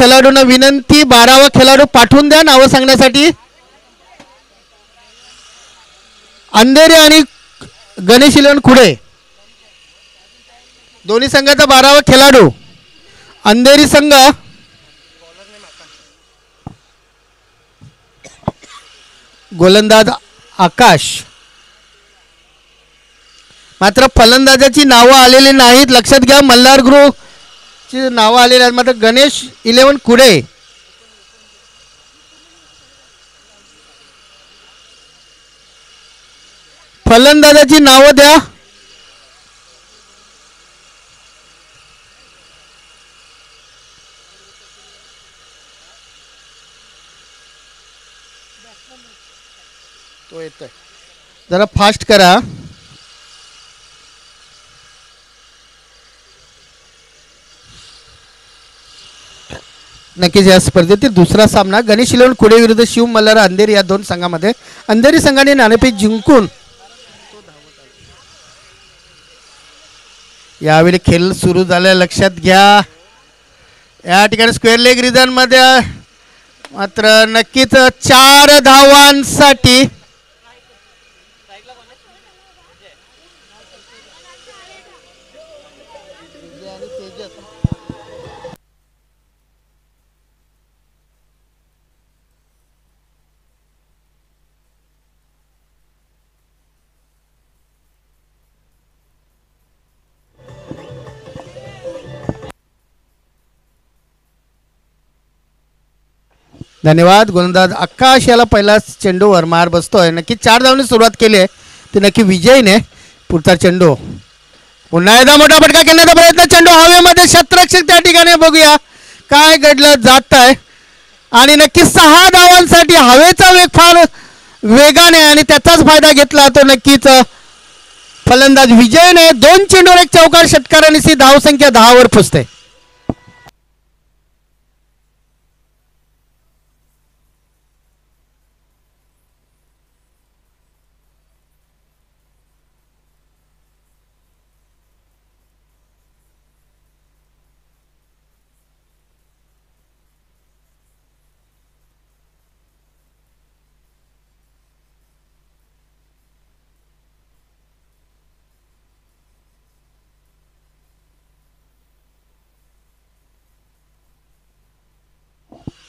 खेळाडूंना विनंती, 12वा खेळाडू पाठवून द्या नावं सांगण्यासाठी. अंधेरी आणि गणेश इलेवन खुडे दोन्ही संघाचा 12वा खेळाडू. अंधेरी संघ गोलंदाज आकाश. मात्र फलंदाजाची नावं आलेली नाहीत, लक्षात घ्या. मल्हार ग्रुपची नावं आलेली आहेत, मात्र गणेश इलेवन खुडे फलंदाजाची नावं द्या. तो येतोय, जरा फास्ट करा. नक्कीच या स्पर्धेतील दुसरा सामना गणेश इलेवन खुडे विरुद्ध शिव मल्हार अंधेरी या दोन संघामध्ये. अंधेरी संघाने नाणेफेक जिंकून यावेळी खेळ सुरू झाला. लक्षात घ्या, या ठिकाणी स्क्वेअर लेग रिजन मध्ये मात्र नक्कीच 4 धावांसाठी धन्यवाद. गोलंदाज आकाश याला पहिला चेंडूवर मार बसतोय. नक्की 4 धावांनी सुरुवात केली आहे, ते नक्की विजयने. पुढचा चेंडू पुन्हा एकदा मोठा फटका खेळण्याचा प्रयत्न, चेंडू हवेमध्ये, क्षेत्ररक्षक त्या ठिकाणी. बघूया काय घडलं जात आहे. आणि नक्की 6 धावांसाठी हवेचा वेग फार वेगाने आणि त्याचाच फायदा घेतला तो नक्कीच फलंदाज विजयने. 2 चेंडूवर 1 चौकार षटकाराने सी धावसंख्या 10 वर पोचते.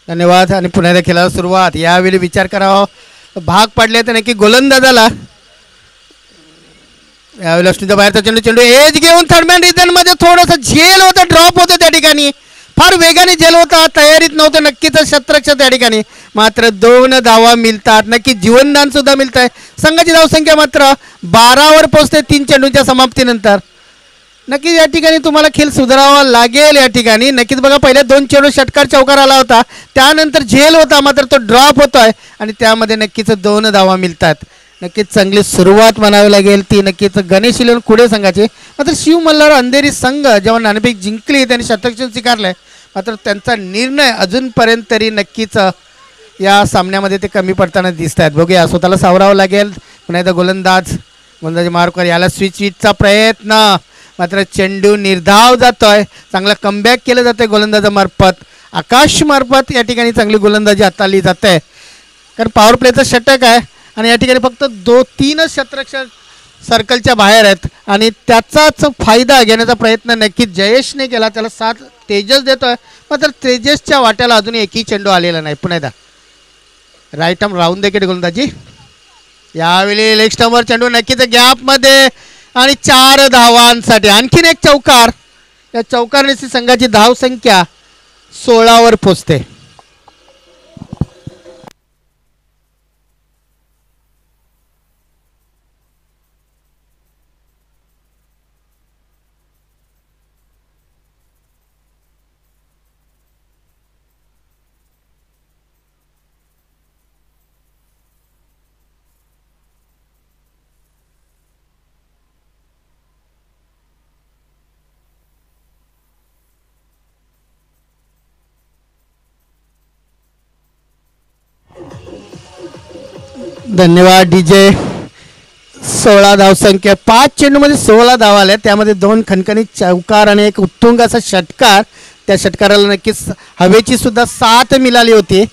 धन्यवाद. आणि पुन्हा एकदा खेळाला सुरुवात. यावेळी विचार करावा भाग पडले तर नक्की गोलंदाजाला. यावेळी अष्टमीच्या बाहेरचा चेंडू, चेंडू एज घेऊन थर्डमॅन रिजन मध्ये थोडंसं झेल होतं, ड्रॉप होतं त्या ठिकाणी, फार वेगाने झेल होता, तयारीत नव्हतं नक्कीच क्षेत्ररक्षक त्या ठिकाणी. मात्र 2 धावा मिळतात, नक्की जीवनदान सुद्धा मिळत आहे. संघाची धावसंख्या मात्र 12 वर पोहोचते 3 चेंडूंच्या समाप्तीनंतर. नक्कीच या ठिकाणी तुम्हाला खेळ सुधारावा लागेल. या ठिकाणी नक्कीच बघा, पहिले 2 चेंडू षटकार चौकार आला होता, त्यानंतर झेल होता, मात्र तो ड्रॉप होतोय आणि त्यामध्ये नक्कीच 2 धावा मिळतात. नक्कीच चांगली सुरुवात म्हणावी लागेल ती नक्कीच गणेश इलेवन खुडे संघाची. मात्र शिव मल्हार अंधेरी संघ जेव्हा नाणेफेक जिंकली त्यांनी शतरक्षण स्वीकारलंय, मात्र त्यांचा निर्णय अजूनपर्यंत तरी नक्कीच या सामन्यामध्ये ते कमी पडताना दिसत आहेत. बघूया, स्वतःला सावरावं लागेल. पुन्हा एकदा गोलंदाज मार्कर याला स्विचचा प्रयत्न, मात्र चेंडू निर्धाव जातोय. चांगला कमबॅक केलं जातंय गोलंदाजामार्फत, आकाश मार्फत या ठिकाणी चांगली गोलंदाजी हाताळली जाते. कारण पॉवर प्लेचं षटक आहे आणि या ठिकाणी फक्त 2-3 क्षेत्ररक्षक सर्कलच्या बाहेर आहेत आणि त्याचाच फायदा घेण्याचा प्रयत्न नक्कीच जयेशने केला. त्याला 7 तेजस देतोय, मात्र तेजसच्या वाट्याला अजून एकही चेंडू आलेला नाही. पुन्हा एकदा राईट आर्म राऊंड देखील गोलंदाजी. यावेळी लेग स्टंपवर चेंडू नक्कीच गॅपमध्ये आणि 4 धावांसाठी आणखीन 1 चौकार. या चौकारने संघाची धावसंख्या 16 वर पोचते. धन्यवाद डीजे. 16 धावसंख्या, 5 चेंडूमध्ये 16 धावा आल्या, त्यामध्ये 2 खणखणीत चौकार आणि 1 उत्तुंग असा षटकार. त्या षटकाराला नक्कीच हवेची सुद्धा साथ मिळाली होती.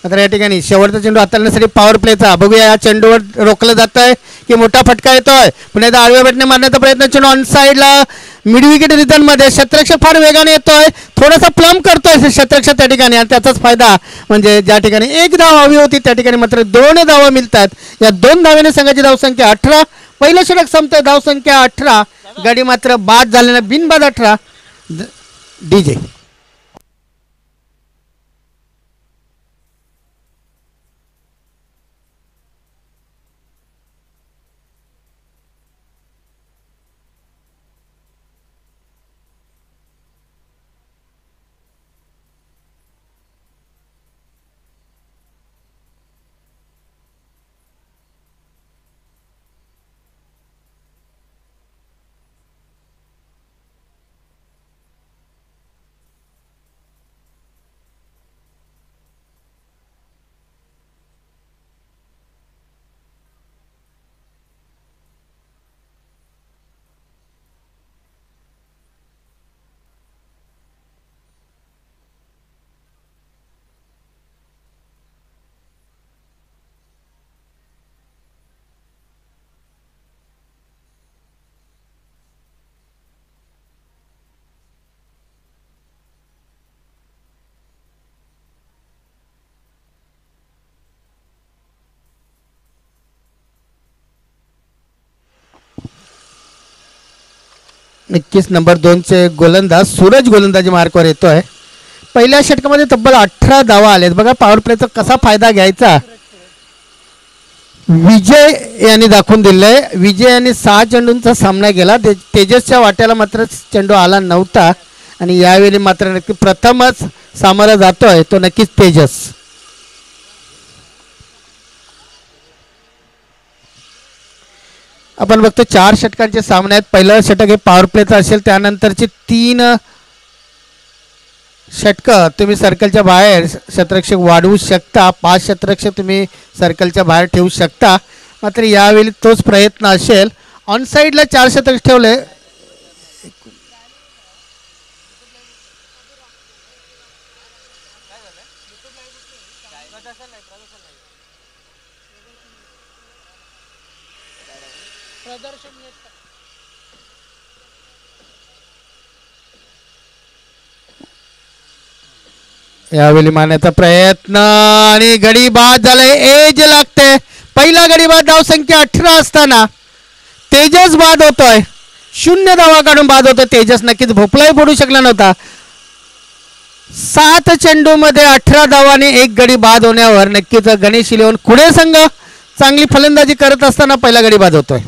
आता या ठिकाणी शेवटचा चेंडू हाताळण्यासाठी पॉवर प्लेचा बघूया. या चेंडूवर रोखलं जात आहे की मोठा फटका येतोय. पुन्हा एकदा आडव्या बॅटने मारण्याचा प्रयत्न. चेंडू ऑन साईडला मिड विकेट रिटर्नमध्ये. शतरक्षक फार वेगाने येतोय, थोडासा प्लम करतोय शतरक्षक त्या ठिकाणी आणि त्याचाच फायदा म्हणजे ज्या ठिकाणी एक धाव हवी होती त्या ठिकाणी मात्र 2 धावा मिळतात. या 2 धावेने संघाची धावसंख्या 18. पहिलं षटक संपतंय, धावसंख्या 18. गडी मात्र बाद झालेला बिनबाद 18. डीजे नक्कीच नंबर 2चे गोलंदाज सूरज गोलंदाजी मार्कवर येतोय. पहिल्या षटकामध्ये तब्बल 18 धावा आलेत. बघा पॉवर प्लेचा कसा फायदा घ्यायचा विजय यांनी दाखवून दिलंय. विजय यांनी 6 चेंडूंचा सामना केला. तेजसच्या वाट्याला मात्र चेंडू आला नव्हता आणि यावेळी मात्र नक्की प्रथमच सामोरा जातोय तो नक्कीच तेजस. आपण बघतो 4 षटकांचे सामने आहेत. पहिलं षटक हे पॉवर प्लेचं असेल, त्यानंतरचे 3 षटकं तुम्ही सर्कलच्या बाहेर शतरक्षक वाढवू शकता. 5 शतरक्षक तुम्ही सर्कलच्या बाहेर ठेवू शकता. मात्र यावेळी तोच प्रयत्न असेल. ऑन साईडला 4 शतक ठेवले. यावेळी मारण्याचा प्रयत्न आणि गडी बाद झालाय. एज लागते. पहिला गडी बाद. धावसंख्या 18 असताना तेजस बाद होतोय. 0 धावा काढून बाद होतोय तेजस. नक्कीच भोपळाही पडू शकला नव्हता. 7 चेंडूमध्ये 18 धावाने 1 गडी बाद होण्यावर नक्कीच गणेश इलेव्हन कुडे संघ चांगली फलंदाजी करत असताना पहिला गडी बाद होतोय.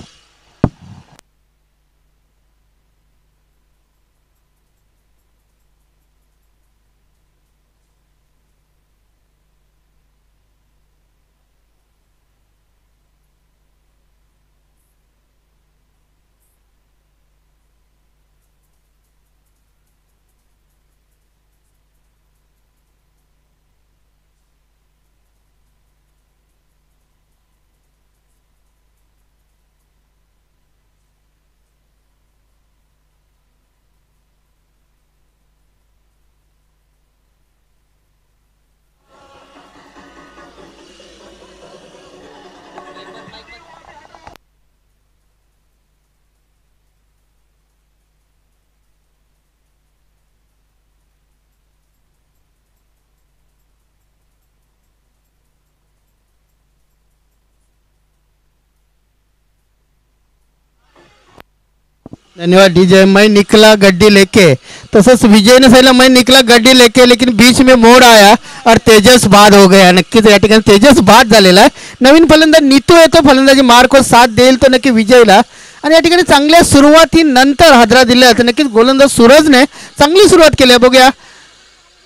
धन्यवाद डीजे. मैं निकला गड्डी लेके. तसंच विजय ने सांगितलं मैं निकला गड्डी लेके लेकिन बीच में मोड़ आया और तेजस बाद हो गया. नक्कीच या ठिकाणी तेजस बाद झालेला आहे. नवीन फलंदाज नीतू येतो फलंदाजी मार्क साथ देईल तो नक्की विजयला. आणि या ठिकाणी चांगल्या सुरुवातीनंतर हादरा दिला तर नक्कीच गोलंदाज सूरजने चांगली सुरुवात केली आहे. बघूया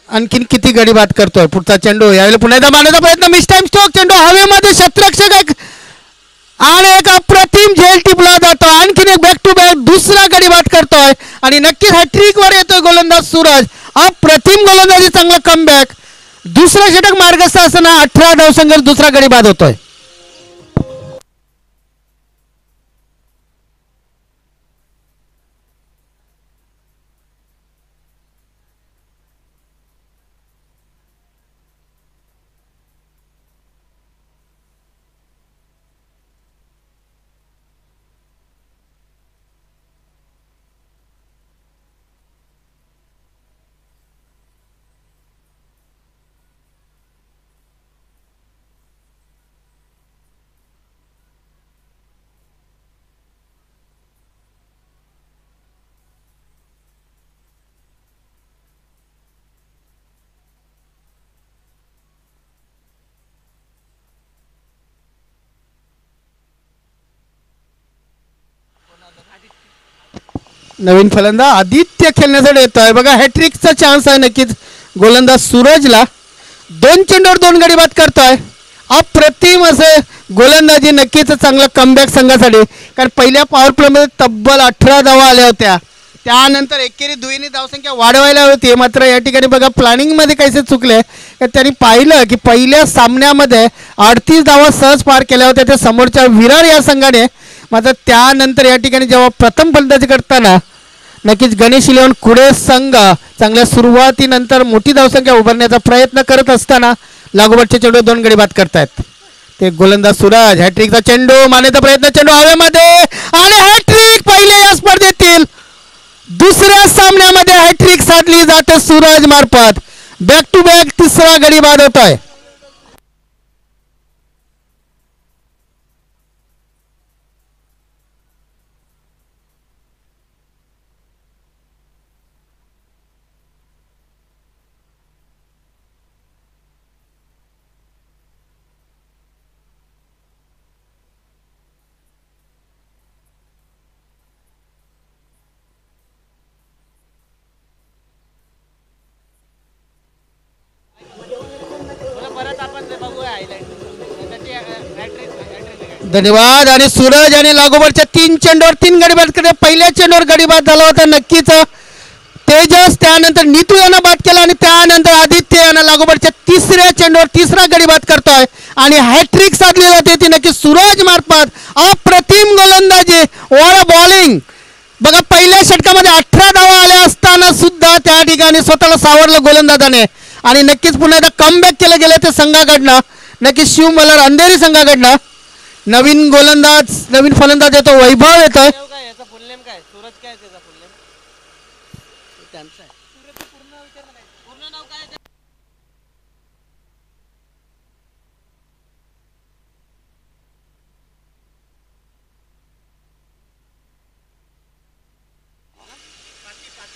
आणखीन किती गडी बाद करतोय. पुढचा चेंडू यावेळी पुन्हा एकदा मारण्याचा प्रयत्न. Miss time stroke. चेंडू हवेमध्ये शतरक्षक आणि एक अप्रतिम झेल टिपला जातो. आणखीन एक बॅक टू बॅक दुसरा गडी बाद करतोय आणि नक्कीच हॅट्रिक वर येतोय गोलंदाज सूरज. अप्रतिम गोलंदाजी, चांगला कमबॅक. दुसरा षटक मार्गस्थ असताना 18 धावसंख्येवर दुसरा गडी बाद होतोय. नवीन फलंदाज आदित्य खेळण्यासाठी येतोय बघा. हॅट्रिकचा चान्स आहे नक्कीच गोलंदाज सूरजला. 2 चेंडूवर 2 गडी बाद करतोय. अप्रतिम असं गोलंदाजी, नक्कीच चांगला कमबॅक संघासाठी. कारण पहिल्या पॉवर प्लेमध्ये तब्बल 18 धावा आल्या होत्या. त्यानंतर एकेरी दुहेरी धावसंख्या वाढवायला होती. मात्र या ठिकाणी बघा प्लॅनिंगमध्ये कैसे चुकले तर त्यांनी पाहिलं की पहिल्या सामन्यामध्ये 38 धावा सहज पार केल्या होत्या त्या समोरच्या विरार या संघाने. मात्र त्यानंतर या ठिकाणी जेव्हा प्रथम फलंदाजी करताना नक्कीच गणेश इलेव्हन कुडे संघ चांगल्या सुरुवातीनंतर मोठी धावसंख्या उभारण्याचा प्रयत्न करत असताना लागोपाठच्या चेंडू 2 गडी बाद करतायत ते गोलंदाज सूरज. हॅट्रिकचा चेंडू मारण्याचा प्रयत्न, चेंडू हवेमध्ये आणि हॅट्रिक. पहिले या स्पर्धेतील दुसऱ्या सामन्यामध्ये हॅट्रिक साधली जाते सूरज मार्फत. बॅक टू बॅक तिसरा गडी बाद होतोय. धन्यवाद. आणि सूरज आणि लागोपाठच्या 3 चेंडूवर 3 गडी बाद करते. पहिल्या चेंडूवर गडी बाद झाला होता नक्कीच तेजस, त्यानंतर नीतू यानं बाद केला आणि त्यानंतर आदित्य यानं लागोपाठच्या तिसऱ्या चेंडूवर तिसरा गडी बाद करतोय आणि हॅट्रिक साधली जाते ती नक्की सूरज मार्फत. अप्रतिम गोलंदाजी, वॉट बॉलिंग. बघा पहिल्या षटकामध्ये 18 धावा आल्या असताना सुद्धा त्या ठिकाणी स्वतःला सावरलं गोलंदाजाने आणि नक्कीच पुन्हा एकदा कमबॅक केलं गेलं त्या संघाकडनं. नक्कीच शिव मल्हार अंधेरी संघाकडनं नवीन गोलंदाज नवीन फलंदाज येतो वैभव येतोय.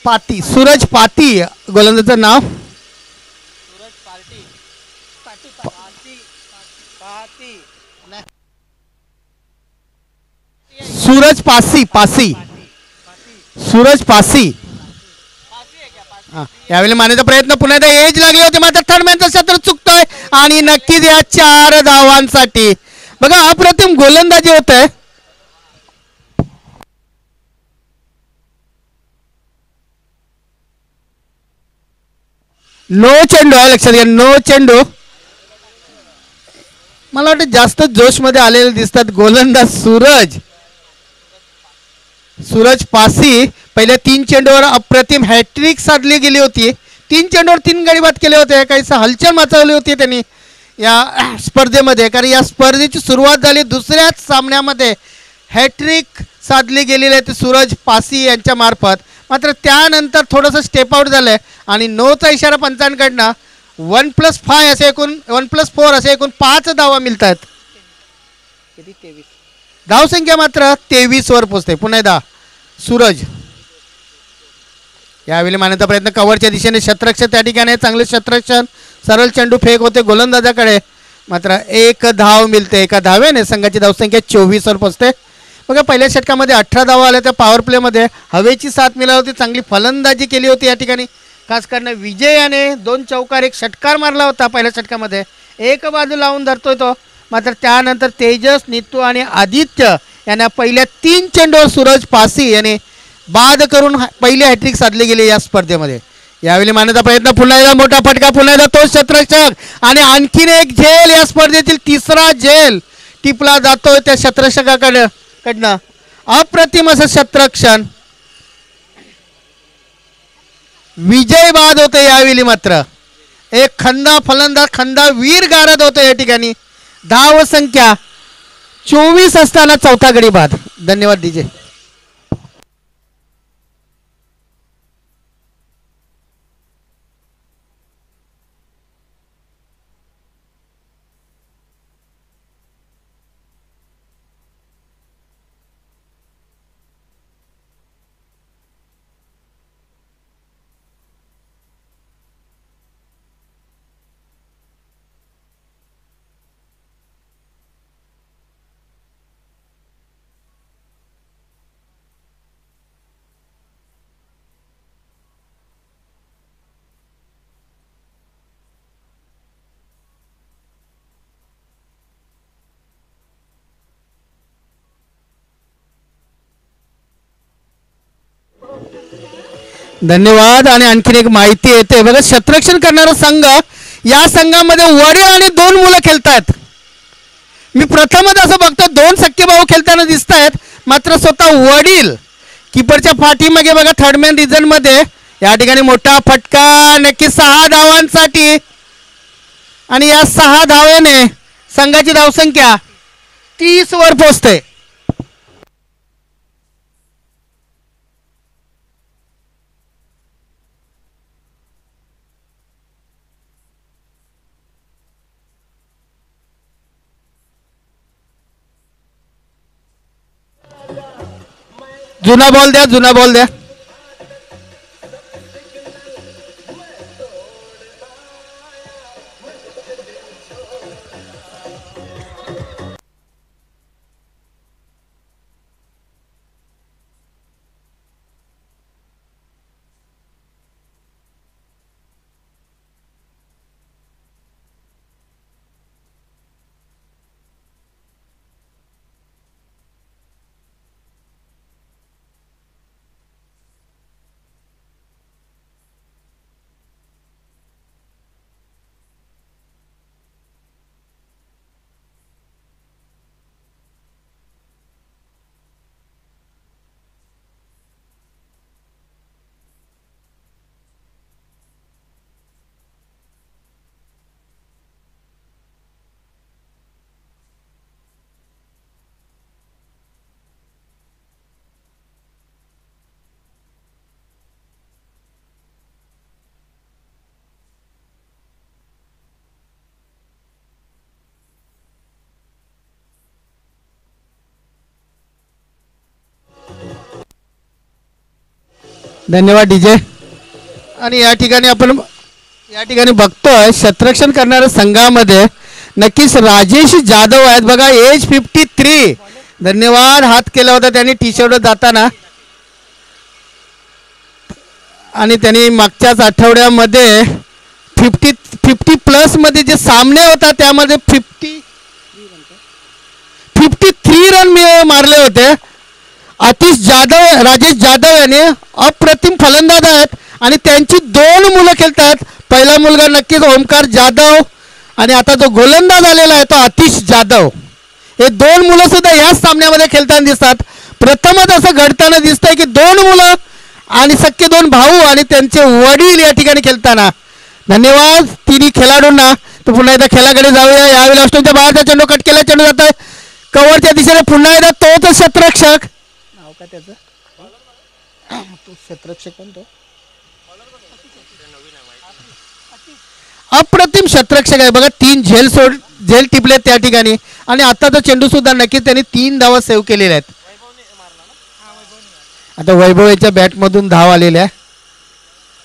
पाटी, सूरज पाटी गोलंदाजाचं नाव. सूरज पासी, पासी, सूरज पासी. यावेळी मारण्याचा प्रयत्न, पुन्हा एकदा एज लागली होती मात्र थर्ड मॅनचं क्षेत्र चुकतोय आणि नक्कीच या 4 धावांसाठी बघा अप्रतिम गोलंदाजी होतंय. नो चेंडू आहे, लक्षात घ्या नो चेंडू. मला वाटतं जास्त जोशमध्ये आलेले दिसतात गोलंदाज सूरज. सूरज पासी पहिल्या 3 चेंडूवर अप्रतिम हॅट्रिक साधली गेली होती. 3 चेंडूवर 3 गडी बाद केले होते. काहीसं हलचल मचवली होती त्यांनी या स्पर्धेमध्ये. कारण या स्पर्धेची सुरुवात झाली दुसऱ्याच सामन्यामध्ये हॅट्रिक साधली गेलेली आहे ते सूरज पासी यांच्या मार्फत. मात्र त्यानंतर थोडंसं स्टेप आउट झालं आहे आणि नोचा इशारा पंचांकडनं 1+5 असे एकूण 1+4 असे एकूण 5 धावा मिळतात. किती 23 धावसंख्या मात्र 23 वर पोहोचते. पुन्हा एकदा सूरज यावेळी मारण्याचा प्रयत्न कव्हरच्या दिशेने शतरक्षक त्या ठिकाणी चांगले शतरक्षण सरळ चेंडू फेक होते गोलंदाजाकडे. मात्र 1 धाव मिळते. एका धावेने संघाची धावसंख्या 24 वर पोहोचते. बघा पहिल्या षटकामध्ये 18 धावा आल्या त्या पॉवर प्लेमध्ये हवेची साथ मिळाली होती. चांगली फलंदाजी केली होती या ठिकाणी. खास करून विजय याने 2 चौकार 1 षटकार मारला होता पहिल्या षटकामध्ये. एक बाजू लावून धरतोय तो. मात्र त्यानंतर तेजस, नीतू आणि आदित्य यांना पहिल्या 3 चेंडूवर सूरज पासी याने बाद करून पहिली हॅट्रिक साधली गेली या स्पर्धेमध्ये. यावेळी मारण्याचा प्रयत्न, पुन्हा एकदा मोठा फटका, पुन्हा एकदा तो शतरक्षक आणि आणखीन एक झेल. या स्पर्धेतील तिसरा झेल टिपला जातोय त्या शतरक्षकाकडनं. अप्रतिम असं शतरक्षण. विजय बाद होते यावेळी. मात्र एक खंदा फलंदाज खंदा वीर गारद होतो या ठिकाणी. धाव संख्या 24 असताना चौथा गडी बाद. धन्यवाद डीजे. धन्यवाद. आणि आणखीन एक माहिती येते बघा, क्षेत्ररक्षण करणारा संघ, या संघामध्ये वडील आणि दोन मुलं खेळतात. मी प्रथमच असं बघतो, दोन सख्खे भाऊ खेळताना दिसत आहेत, मात्र स्वतः वडील कीपरच्या पाठीमागे बघा. थर्ड मॅन रिझन मध्ये या ठिकाणी मोठा फटका, नक्की 6 धावांसाठी. आणि या 6 धावेने संघाची धावसंख्या 30 वर पोहोचते. जुना बॉल द्या, जुना बॉल द्या. धन्यवाद डीजे. आणि या ठिकाणी आपण बघतोय, क्षेत्ररक्षण करणाऱ्या संघामध्ये नक्कीच राजेश जाधव आहेत बघा, एज 53. धन्यवाद. हात केला होता त्यांनी टी शर्ट जाताना. आणि त्यांनी मागच्याच आठवड्यामध्ये 50 प्लस मध्ये जे सामने होता त्यामध्ये 53 रन मारले होते. राजेश जाधव यांनी अप्रतिम फलंदाज आहेत आणि त्यांची 2 मुलं खेळतात. पहिला मुलगा नक्कीच ओमकार जाधव आणि आता जो गोलंदाज आलेला आहे तो आतिश जाधव. हे 2 मुलं सुद्धा याच सामन्यामध्ये खेळताना दिसतात. प्रथमच असं घडताना दिसतंय की 2 मुलं आणि सख्खे 2 भाऊ आणि त्यांचे वडील या ठिकाणी खेळताना. धन्यवाद तिन्ही खेळाडूंना. तर पुन्हा एकदा खेळाकडे जाऊया. यावेळी ऑस्ट्रेलियाच्या बाहेरचा चेंडू कट केला, चेंडू जातोय कव्हरच्या दिशेने. पुन्हा एकदा तोच क्षेत्ररक्षक, नाव काय त्याचं, तो क्षेत्ररक्षक कोणतो, अप्रतिम क्षेत्ररक्षक आहे बघा. 3 झेल टिपले त्या ठिकाणी. आणि आता तो चेंडू सुद्धा नक्कीच त्यांनी 3 धावा सेव्ह केलेल्या आहेत. आता वैभव याच्या बॅटमधून धाव आलेल्या आहे,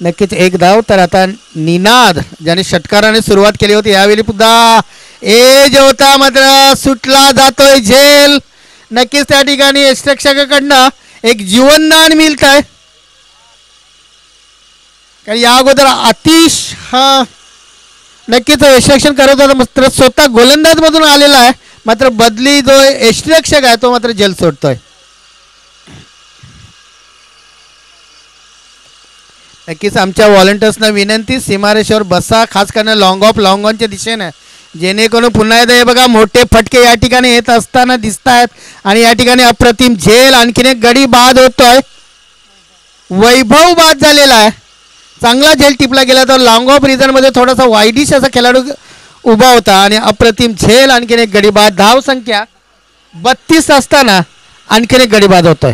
नक्कीच 1 धाव. तर आता निनाद ज्याने षटकाराने सुरुवात केली होती, यावेळी सुद्धा एज होता मात्र सुटला जातोय झेल. नक्कीच त्या ठिकाणी क्षेत्ररक्षकाकडनं एक जीवनदान मिळत आहे. कारण या अगोदर आतिश हा नक्कीच यशरक्षण करत होता, मात्र स्वतः गोलंदाज मधून आलेला आहे. मात्र बदली जो यष्टिरक्षक आहे तो मात्र जल सोडतोय. नक्कीच आमच्या व्हॉलंटियर्सना विनंती, सीमारेषेवर बसा, खास करून लॉंग ऑनच्या दिशेने, जेणेकरून पुन्हा एकदा हे बघा मोठे फटके या ठिकाणी येत असताना दिसत आहेत. आणि या ठिकाणी अप्रतिम झेल, आणखीन एक गडी बाद होतोय. वैभव बाद झालेला आहे. चांगला झेल टिपला गेला तर लॉंग ऑफ रिझनमध्ये थोडासा वाईडिश असा खेळाडू उभा होता आणि अप्रतिम झेल, आणखीन एक गडी बाद. धाव संख्या 32 असताना आणखीन एक गडी बाद होतोय.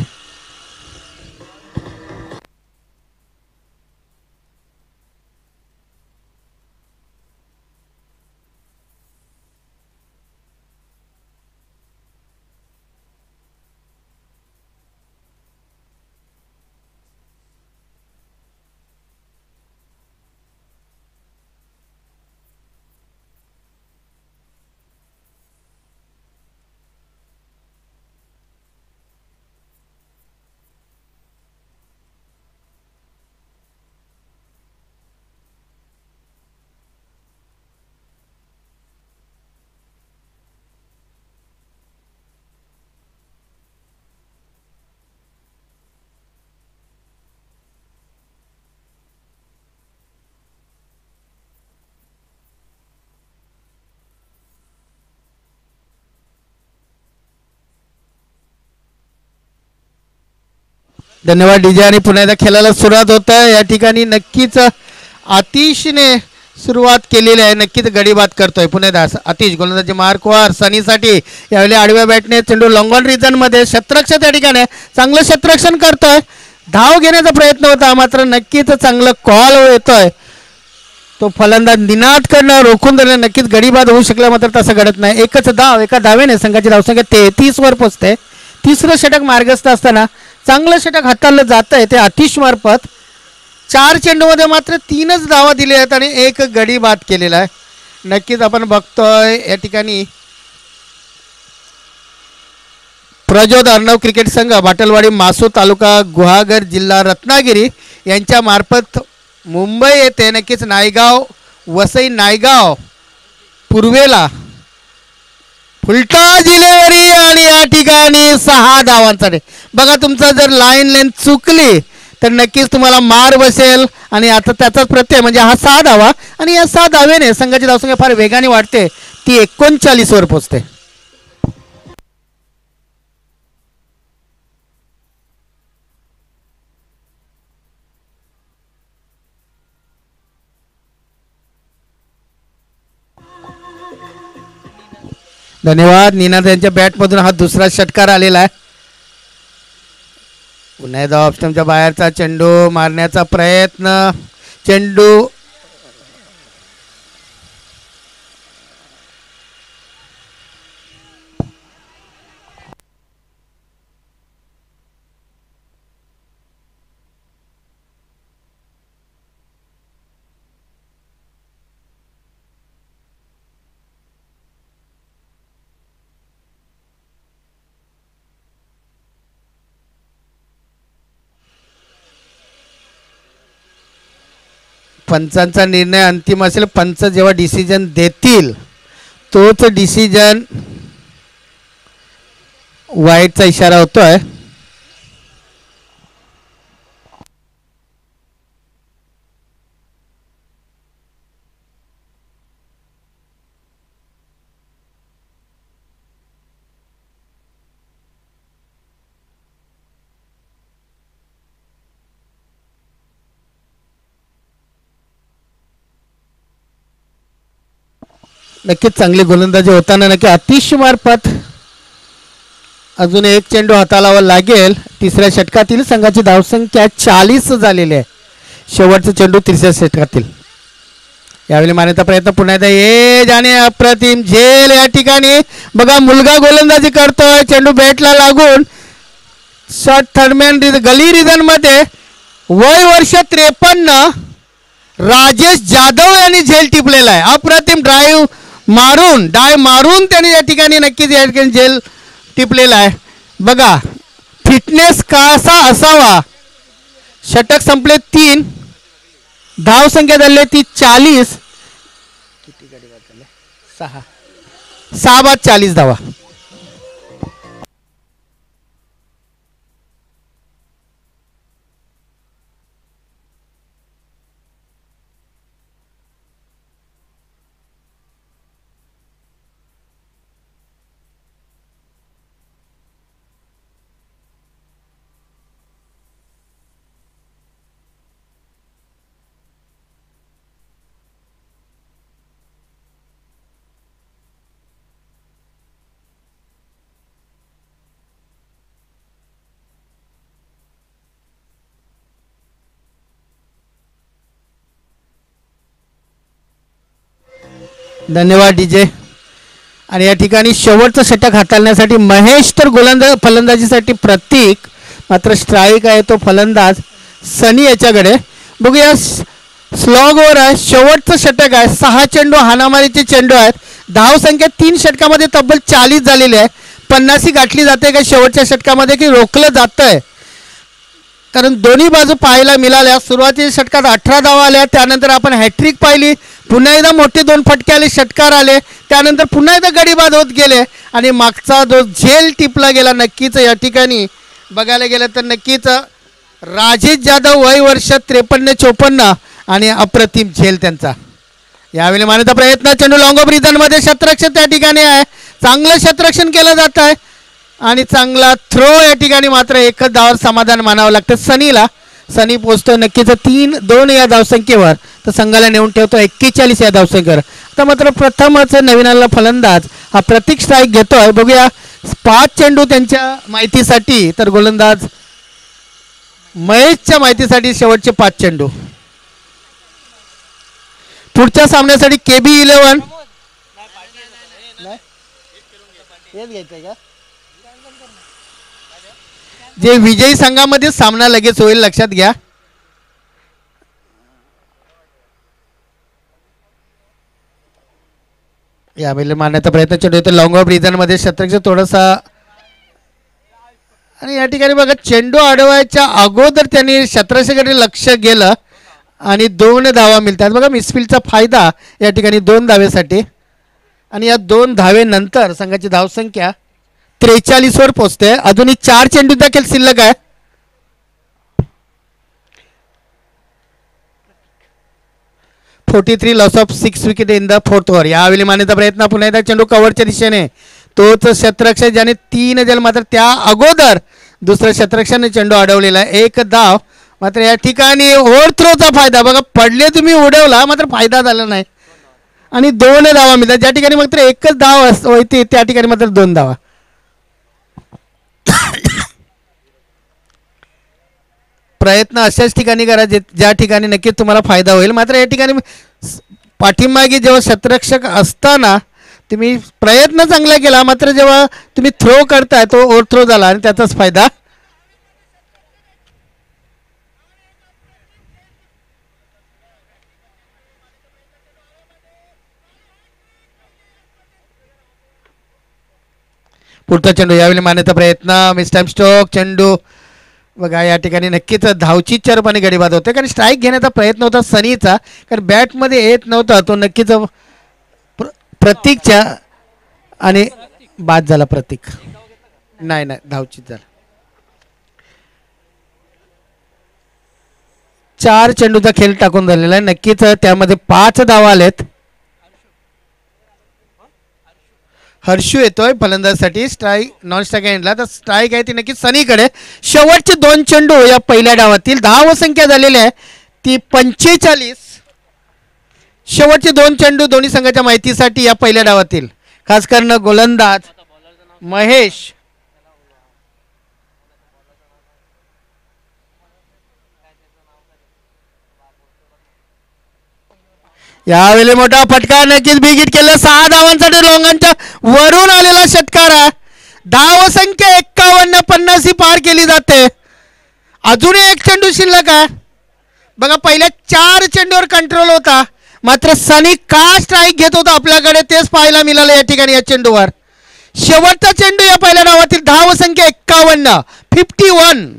धन्यवाद डीजे. आणि पुन्हा एकदा खेळायला सुरुवात होत आहे. या ठिकाणी नक्कीच आतिशने सुरुवात केलेली आहे. नक्कीच गडी बाद करतोय. पुन्हा एकदा आतिश गोलंदाजी मार्कवर सनीसाठी यावेळी आडव्या बॅटने चेंडू लॉंग ऑन रिजनमध्ये शतरक्षक त्या ठिकाणी चांगलं शतरक्षण करतोय. धाव घेण्याचा प्रयत्न होता मात्र नक्कीच चांगलं कॉल येतोय. तो फलंदाज निनादकडनं रोखून दिलं. नक्कीच गडी बाद होऊ शकला मात्र तसं घडत नाही. एकच धाव एका धावेने संघाची धावसंख्या 33 वर पोचते. तिसरं षटक मार्गस्थ असताना चांगलं षटक हाताळलं जात आहे ते आतिश मार्फत. 4 चेंडूमध्ये मात्र 3च धावा दिल्या आहेत आणि एक गडी बाद केलेला आहे. नक्कीच आपण बघतोय या ठिकाणी प्रज्योत अर्णव क्रिकेट संघ बाटलवाडी मासू तालुका गुहागर जिल्हा रत्नागिरी यांच्या मार्फत मुंबई येथे नक्कीच नायगाव वसई नायगाव पूर्वेला फुलटा डिलिव्हरी आणि या ठिकाणी 6 धावांचा बघा. तुमचा जर लाईन चुकली तर नक्कीच तुम्हाला मार बसेल आणि आता त्याचाच प्रत्यय म्हणजे हा 6 धावा आणि या 6 धावेने संघाची धावसंख्या फार वेगाने वाढते. ती 39 वर पोहोचते. धन्यवाद. निनाद यांच्या बॅटमधून हा दुसरा षटकार आलेला आहे. पुन्हा एकदा ऑप्शनच्या बाहेरचा चेंडू मारण्याचा प्रयत्न. चेंडू पंचांचा निर्णय अंतिम असेल. पंच जेव्हा डिसिजन देतील तोच डिसिजन वाईटचा इशारा होतोय. नक्कीच चांगली गोलंदाजी होताना नक्की आतिश मार्फत अजून एक चेंडू हाताळावा लागेल. तिसऱ्या षटकातील संघाची धावसंख्या 40 झालेली आहे. शेवटचा चेंडू तिसऱ्या षटकातील. यावेळी मारण्याचा प्रयत्न पुन्हा एकदा एज आणि अप्रतिम झेल. या ठिकाणी बघा मुलगा गोलंदाजी करतोय. चेंडू बॅटला लागून शॉर्ट थर्डमॅन गली रिजन मध्ये वय वर्ष 53 राजेश जाधव यांनी झेल टिपलेला आहे. अप्रतिम ड्राईव्ह मारून डाय मारून त्याने या ठिकाणी नक्कीच या ठिकाणी झेल टिपलेला आहे. बघा फिटनेस कसा असावा. षटक संपले 3. धावसंख्या झाली ती 40. किती गडी बाद झाले? 6 बाद 40 धावा. धन्यवाद डीजे. आणि या ठिकाणी शेवटचं षटक हाताळण्यासाठी महेश तर फलंदाजीसाठी प्रतीक. मात्र स्ट्राईक आहे तो फलंदाज सनी याच्याकडे. बघूया स्लॉगवर आहे. शेवटचं षटक आहे. 6 चेंडू हाणामारीचे चेंडू आहेत. धावसंख्या 3 षटकामध्ये तब्बल 40 झालेली आहे. 50 गाठली जाते का शेवटच्या षटकामध्ये की रोखलं जातंय. कारण दोन्ही बाजू पाहायला मिळाल्या. सुरुवातीच्या षटकात 18 धावा आल्या. त्यानंतर आपण हॅट्रिक पाहिली. पुन्हा एकदा मोठे 2 फटके आले. षटकार आले. त्यानंतर पुन्हा एकदा गडी बाद होत गेले. आणि मागचा जो झेल टिपला गेला नक्कीच या ठिकाणी बघायला गेलं तर नक्कीच राजेश जाधव वय वर्ष 53-54 आणि अप्रतिम झेल त्यांचा. यावेळी मारण्याचा प्रयत्न. चेंडू लॉंग ऑफ रिजनमध्ये शतरक्षक त्या ठिकाणी आहे. चांगलं शतरक्षण केलं जात आहे आणि चांगला थ्रो या ठिकाणी मात्र एकच धावावर समाधान मानावं लागतं सनीला. सनी पोचतो नक्कीच 3-2 या धावसंख्येवर, तर संघाला नेऊन ठेवतो 41 या धावसंख्येवर. आता मात्र प्रथमच नवीन आलेला फलंदाज हा प्रतीक स्ट्राईक घेतोय. बघूया 5 चेंडू त्यांच्या माहितीसाठी, तर गोलंदाज महेशच्या माहितीसाठी शेवटचे 5 चेंडू. पुढच्या सामन्यासाठी KB11 जे विजयी संघामध्ये सामना लगेच होईल, लक्षात घ्या. यावेळी मारण्याचा प्रयत्न चेंडू येतो लॉंग ऑफ रिझन मध्ये शतकचा थोडासा, आणि या ठिकाणी बघा चेंडू अडवायच्या अगोदर त्यांनी शतरक्षकडे लक्ष गेलं आणि 2 धावा मिळतात. बघा मिसफिल्डचा फायदा या ठिकाणी 2 धावेसाठी, आणि या 2 धावेनंतर संघाची धावसंख्या 43 वर पोहोचते. अजूनही 4 चेंडू देखील शिल्लक आहे. (43 loss of 6 wicket in the 4th over. यावेळी मारण्याचा प्रयत्न पुन्हा एकदा चेंडू कव्हरच्या दिशेने, तोच शतरक्षक ज्याने 3 जल, मात्र त्या अगोदर दुसऱ्या शतरक्षकाने चेंडू अडवलेला आहे. 1 धाव. मात्र या ठिकाणी ओव्हर थ्रोचा फायदा, बघा पडले तुम्ही उडवला मात्र फायदा झाला नाही, आणि 2 धावा मिळतात. ज्या ठिकाणी मात्र एकच धाव होती त्या ठिकाणी मात्र 2 धावा. प्रयत्न अशाच ठिकाणी करा ज्या ठिकाणी नक्कीच तुम्हाला फायदा होईल. मात्र या ठिकाणी पाठीमागे जेव्हा शतरक्षक असताना तुम्ही प्रयत्न चांगला केला, मात्र जेव्हा तुम्ही थ्रो करताय तो ओव्हर थ्रो झाला आणि त्याचाच फायदा. पुढचा चेंडू यावेळी मारण्याचा प्रयत्न, मिस टाइम स्ट्रोक चेंडू. बघा या ठिकाणी नक्कीच धावची चरपणे गडी बाद होते, कारण स्ट्राईक घेण्याचा प्रयत्न होता सनीचा, कारण बॅटमध्ये येत नव्हता तो. नक्कीच प्रतीकच्या, आणि बाद झाला प्रतीक. नाही धावचीच झाला. 4 चेंडूचा खेळ टाकून झालेला आहे. नक्कीच त्यामध्ये 5 धावा आलेत. हर्षू येतोय फलंदाजसाठी स्ट्राईक नॉन स्ट्राईक एंडला, तर स्ट्राईक आहे ती नक्कीच सनीकडे. शेवटचे 2 चेंडू या पहिल्या डावातील, धावसंख्या झालेली आहे ती 45. शेवटचे 2 चेंडू दोन्ही संघाच्या माहितीसाठी या पहिल्या डावातील, खास करून गोलंदाज महेश. यावेळी मोठा फटका, नक्कीच बिग हिट केलं. 6 धावांसाठी लोंगांच्या वरून आलेला षटकार. धावसंख्या 51, 50 ही पार केली जाते. अजूनही 1 चेंडू शिल्लक आहे. बघा पहिल्या 4 चेंडूवर कंट्रोल होता, मात्र सनी का स्ट्राईक घेत होता आपल्याकडे तेच पाहायला मिळालं या ठिकाणी. या चेंडूवर शेवटचा चेंडू या पहिल्या डावातील, धावसंख्या 51, 51.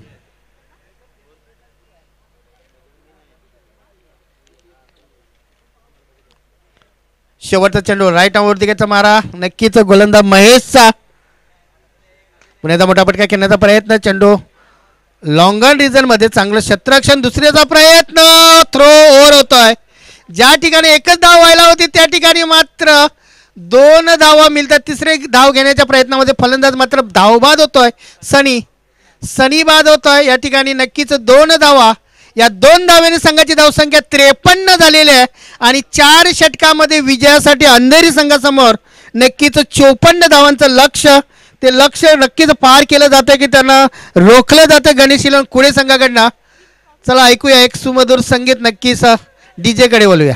शेवटचा चेंडू राईट आउट दिगेचा मारा, नक्कीच गोलंदाज महेशचा. पुण्याचा मोठा फटका खेळण्याचा प्रयत्न, चेंडू लॉंगन रिजन मध्ये चांगलं क्षेत्ररक्षण. दुसऱ्याचा प्रयत्न, थ्रो ओव्हर होतोय. ज्या ठिकाणी एकच धाव व्हायला होती त्या ठिकाणी मात्र 2 धावा मिळतात. तिसरे धाव घेण्याच्या प्रयत्नामध्ये फलंदाज मात्र धावबाद होतोय. सनी बाद होतोय. या ठिकाणी नक्कीच 2 धावा. या 2 धावेने संघाची धावसंख्या 53 झालेली आहे, आणि 4 षटकामध्ये विजयासाठी अंधेरी संघासमोर नक्कीच 54 धावांचं लक्ष्य, ते लक्ष्य नक्कीच पार केलं जातं की त्यांना रोखलं जातं गणेश कुडे संघाकडनं. चला ऐकूया एक सुमधुर संगीत, नक्कीच DJ कडे बोलूया.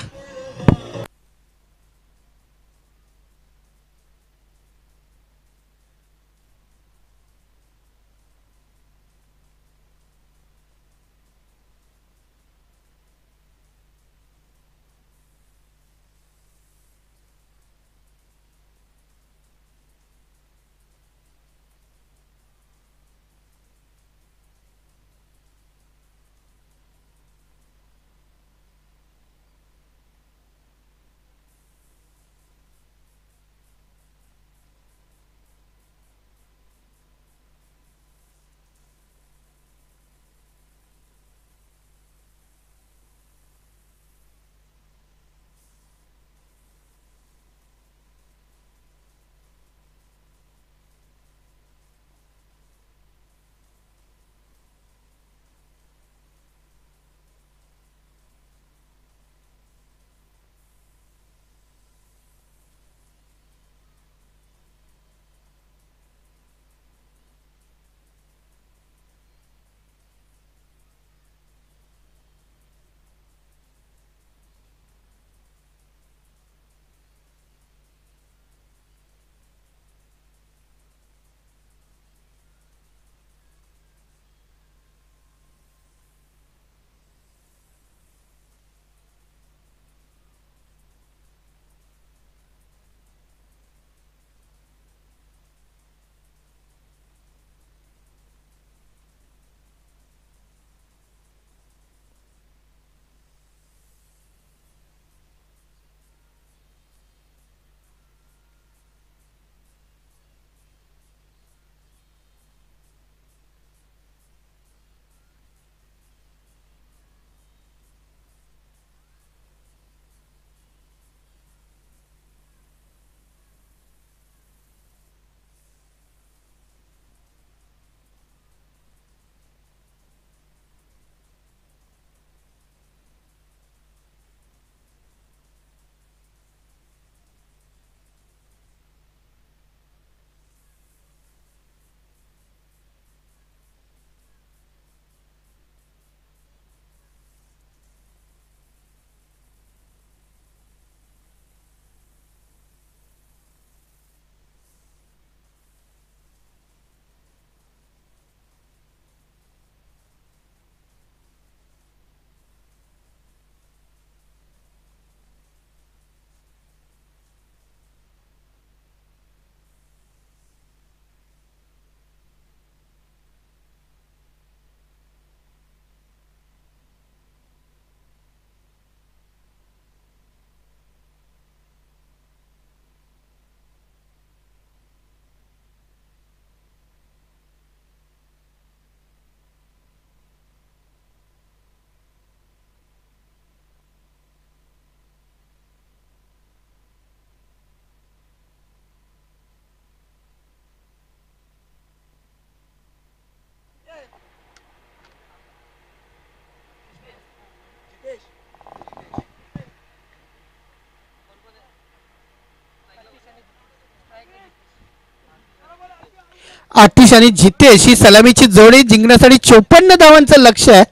आतिश आणि जितेश ही सलामीची जोडी जिंकण्यासाठी 54 धावांचं लक्ष आहे.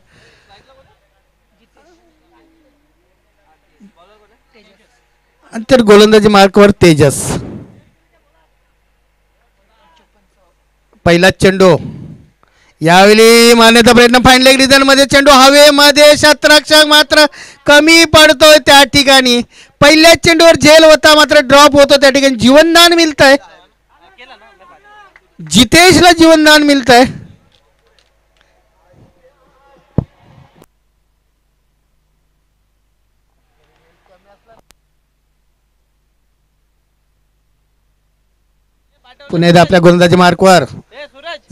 तर गोलंदाजी मार्कवर तेजस. पहिला चेंडू यावेळी मारण्याचा प्रयत्न फाईन लेग रिजन मध्ये चेंडू हवेमध्ये शतरक्षक मात्र कमी पडतोय त्या ठिकाणी. पहिल्या चेंडूवर झेल होता मात्र ड्रॉप होतो त्या ठिकाणी जीवनदान मिळत आहे. जितेशला जीवनदान मिळत आहे. पुन्हा एकदा आपल्या गोलंदाजी मार्कवर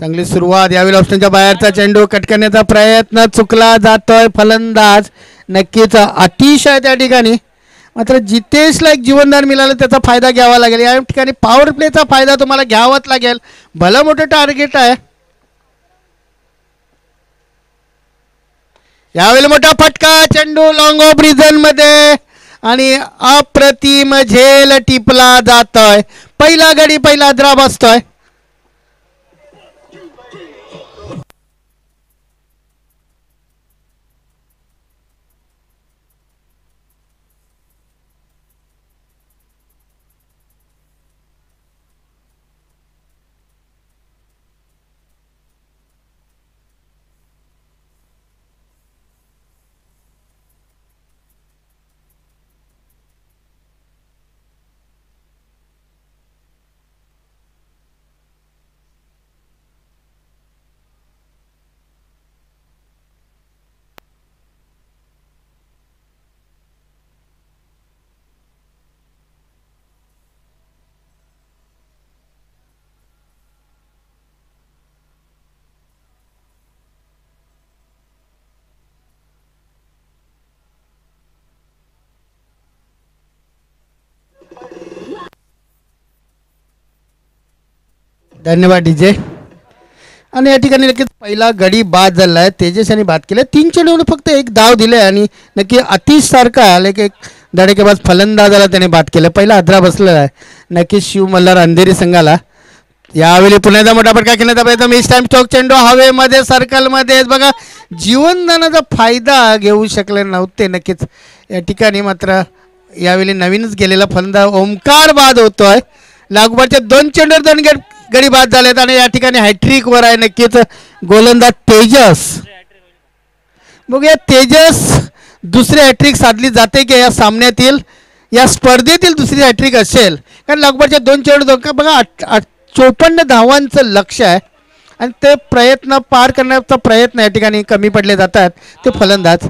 चांगली सुरुवात. यावेळी ऑप्शनच्या बाहेरचा चेंडू कट करण्याचा प्रयत्न चुकला जातोय. फलंदाज नक्कीच अतिशय त्या ठिकाणी मात्र जितेशला एक जीवनदान मिळालं त्याचा फायदा घ्यावा लागेल. या ठिकाणी पॉवर प्लेचा फायदा तुम्हाला घ्यावाच लागेल. भलं मोठं टार्गेट आहे. यावेळी मोठा फटका चेंडू लॉंग ऑफ रिजन मध्ये आणि अप्रतिम झेल टिपला जातोय. पहिला गडी पहिला द्रा बसतोय. धन्यवाद डीजे. आणि या ठिकाणी नक्कीच पहिला गडी बाद झाला आहे. तेजस यांनी बाद केलं. 3 चेंडूवर फक्त एक धाव दिले आणि नक्की अतिश सारखा एक धडाकेबाज फलंदाजाला त्याने बाद केलं. पहिला अधरा बसलेला आहे नक्कीच शिव मल्हार अंधेरी संघाला. यावेळी पुण्याचा मोठा फटका खेळण्याचा प्रयत्न मिस टाइम स्ट्रोक चेंडू हवेमध्ये सर्कलमध्ये बघा जीवनदानाचा फायदा घेऊ शकले नव्हते. नक्कीच या ठिकाणी मात्र यावेळी नवीनच गेलेला फलंदाज ओमकार बाद होतोय. लागोपाठच्या 2 चेंडूवर 2 गडी बाद झालेत आणि या ठिकाणी हॅट्रिक वर आहे नक्कीच गोलंदाज तेजस. बघूया तेजस दुसरी हॅट्रिक साधली जाते की या सामन्यातील या स्पर्धेतील दुसरी हॅट्रिक असेल. कारण लागोपाठच्या 2 चेंडू बघा 54 धावांचं लक्ष आहे आणि ते प्रयत्न पार करण्याचा प्रयत्न या ठिकाणी कमी पडले जातात ते फलंदाज.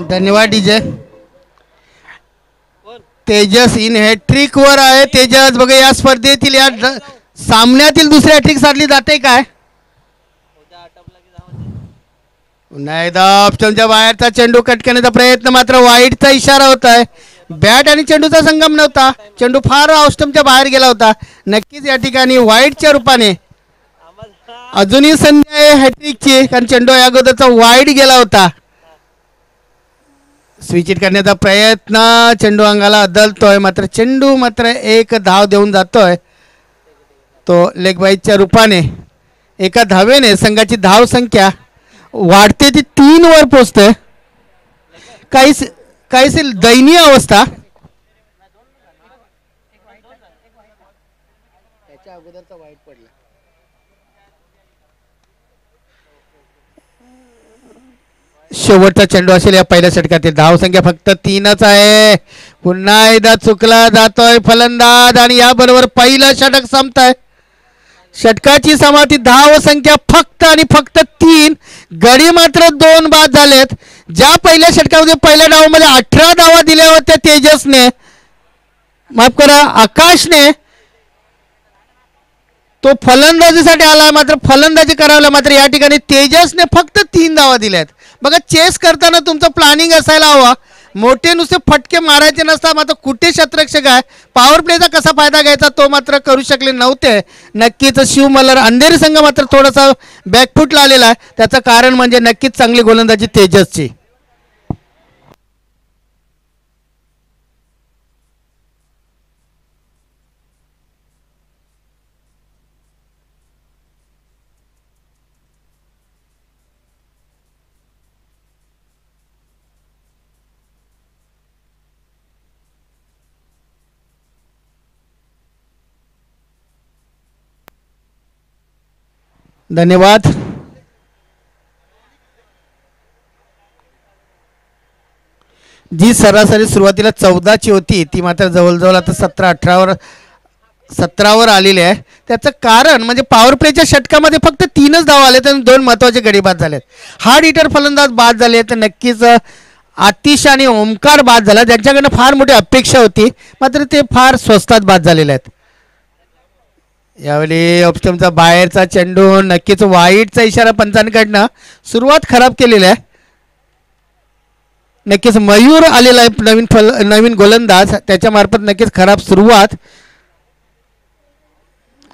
धन्यवाद डीजे. तेजस इन हॅट्रिक वर आहे. तेजस बघा या स्पर्धेतील या सामन्यातील दुसरी हॅट्रिक साधली जाते काय. पुन्हा एकदा ऑप्शनच्या बाहेरचा चेंडू कट करण्याचा प्रयत्न मात्र वाईटचा इशारा होत आहे. बॅट आणि चेंडूचा संगम नव्हता. चेंडू फार ऑस्टमच्या बाहेर गेला होता. नक्कीच या ठिकाणी वाईटच्या रूपाने अजूनही संधी आहे हॅट्रिकची कारण चेंडू या अगोदरचा वाईट गेला होता. स्विच इट करण्याचा प्रयत्न चेंडू अंगाला अदलतोय मात्र चेंडू मात्र एक धाव देऊन जातोय. तो लेग बाईच्या रूपाने एका धावेने संघाची धाव संख्या वाढते ती 3 वर पोहोचते. काहीशी दयनीय अवस्था. त्याच्या अगोदरचा वाईट पडला. शेवटचा चेंडू असेल या पहिल्या षटकातील. धाव संख्या फक्त 3च आहे. पुन्हा एकदा चुकला जातोय फलंदाज आणि याबरोबर पहिलं षटक संपत आहे. षटकाची समाप्ती धाव संख्या फक्त आणि फक्त 3, गडी मात्र 2 बाद झालेत. ज्या पहिल्या षटकामध्ये पहिल्या डावामध्ये 18 धावा दिल्या होत्या तेजसने, माफ करा आकाशने, तो फलंदाजीसाठी आला, मात्र फलंदाजी करायला मात्र या ठिकाणी तेजसने फक्त 3 धावा दिल्यात. बघा चेस करताना तुमचं प्लॅनिंग असायला हवा, मोठे नुसते फटके मारायचे नसतात. मात्र कुठे क्षेत्ररक्षक आहे, पॉवर प्लेचा कसा फायदा घ्यायचा तो मात्र करू शकले नव्हते. नक्कीच शिव मल्हार अंधेरी संघ मात्र थोडासा बॅकफुटला आलेला आहे. त्याचं कारण म्हणजे नक्कीच चांगली गोलंदाजी तेजसची. धन्यवाद. जी सरासरी सुरुवातीला 14ची होती ती मात्र जवळजवळ आता 17-18वर आलेली आहे. त्याचं कारण म्हणजे पॉवर प्लेच्या षटकामध्ये फक्त 3च धावा आले तर 2 महत्त्वाचे गडी बाद झालेत. हार्ड हिटर फलंदाज बाद झाले तर नक्कीच आतिश आणि ओमकार बाद झाला, ज्यांच्याकडनं फार मोठी अपेक्षा होती, मात्र ते फार स्वस्तात बाद झालेले आहेत. यावेळी ऑप्शनचा बाहेरचा चेंडू, नक्कीच वाईटचा इशारा पंचांकडनं. सुरुवात खराब केलेली आहे. नक्कीच मयूर आलेला आहे नवीन गोलंदाज, त्याच्यामार्फत नक्कीच खराब सुरुवात.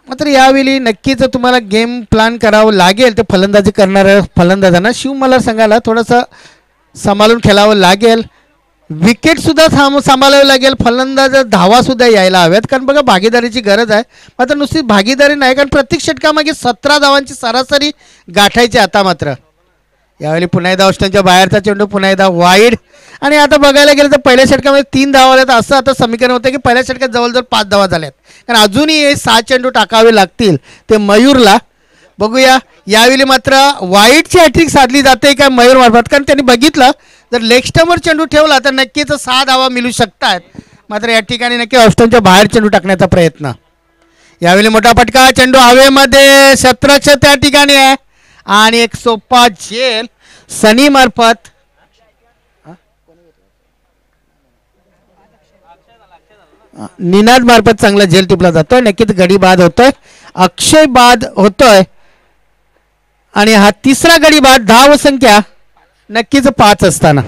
मात्र यावेळी नक्कीच तुम्हाला गेम प्लॅन करावं लागेल. ते फलंदाजी करणाऱ्या फलंदाजांना शिव मल्हार संघाला थोडंसं सांभाळून खेळावं लागेल. विकेटसुद्धा सांभाळावं लागेल. फलंदाज धावासुद्धा यायला हव्यात, कारण बघा भागीदारीची गरज आहे. मात्र नुसती भागीदारी नाही, कारण प्रत्येक षटकामागे 17 धावांची सरासरी गाठायची. आता मात्र यावेळी पुन्हा एकदा ऑस्टनच्या बाहेरचा चेंडू, पुन्हा एकदा वाईड. आणि आता बघायला गेलं तर पहिल्या षटकामध्ये 3 धावा आल्यात, असं आता समीकरण होतं की पहिल्या षटकात जवळजवळ 5 धावा झाल्यात, कारण अजूनही हे 6 चेंडू टाकावे लागतील ते मयूरला. बघूया यावेळी मात्र वाईटची हॅट्रिक साधली जाते का मयूर मार्फत, कारण त्यांनी बघितलं जर लेग स्टंपवर चेंडू ठेवला तर नक्कीच 6 धावा मिळू शकतात. मात्र या ठिकाणी नक्की ऑस्टनच्या बाहेर चेंडू टाकण्याचा प्रयत्न. यावेळी मोठा फटका, चेंडू हवेमध्ये, क्षेत्ररक्षक त्या ठिकाणी आहे आणि एक सोपा झेल सनी मार्फत. निनाद मार्फत चांगला झेल टिपला जातोय. नक्कीच गडी बाद होतोय, अक्षय बाद होतोय आणि हा तिसरा गडी बाद. धाव संख्या नक्कीच 5 असताना.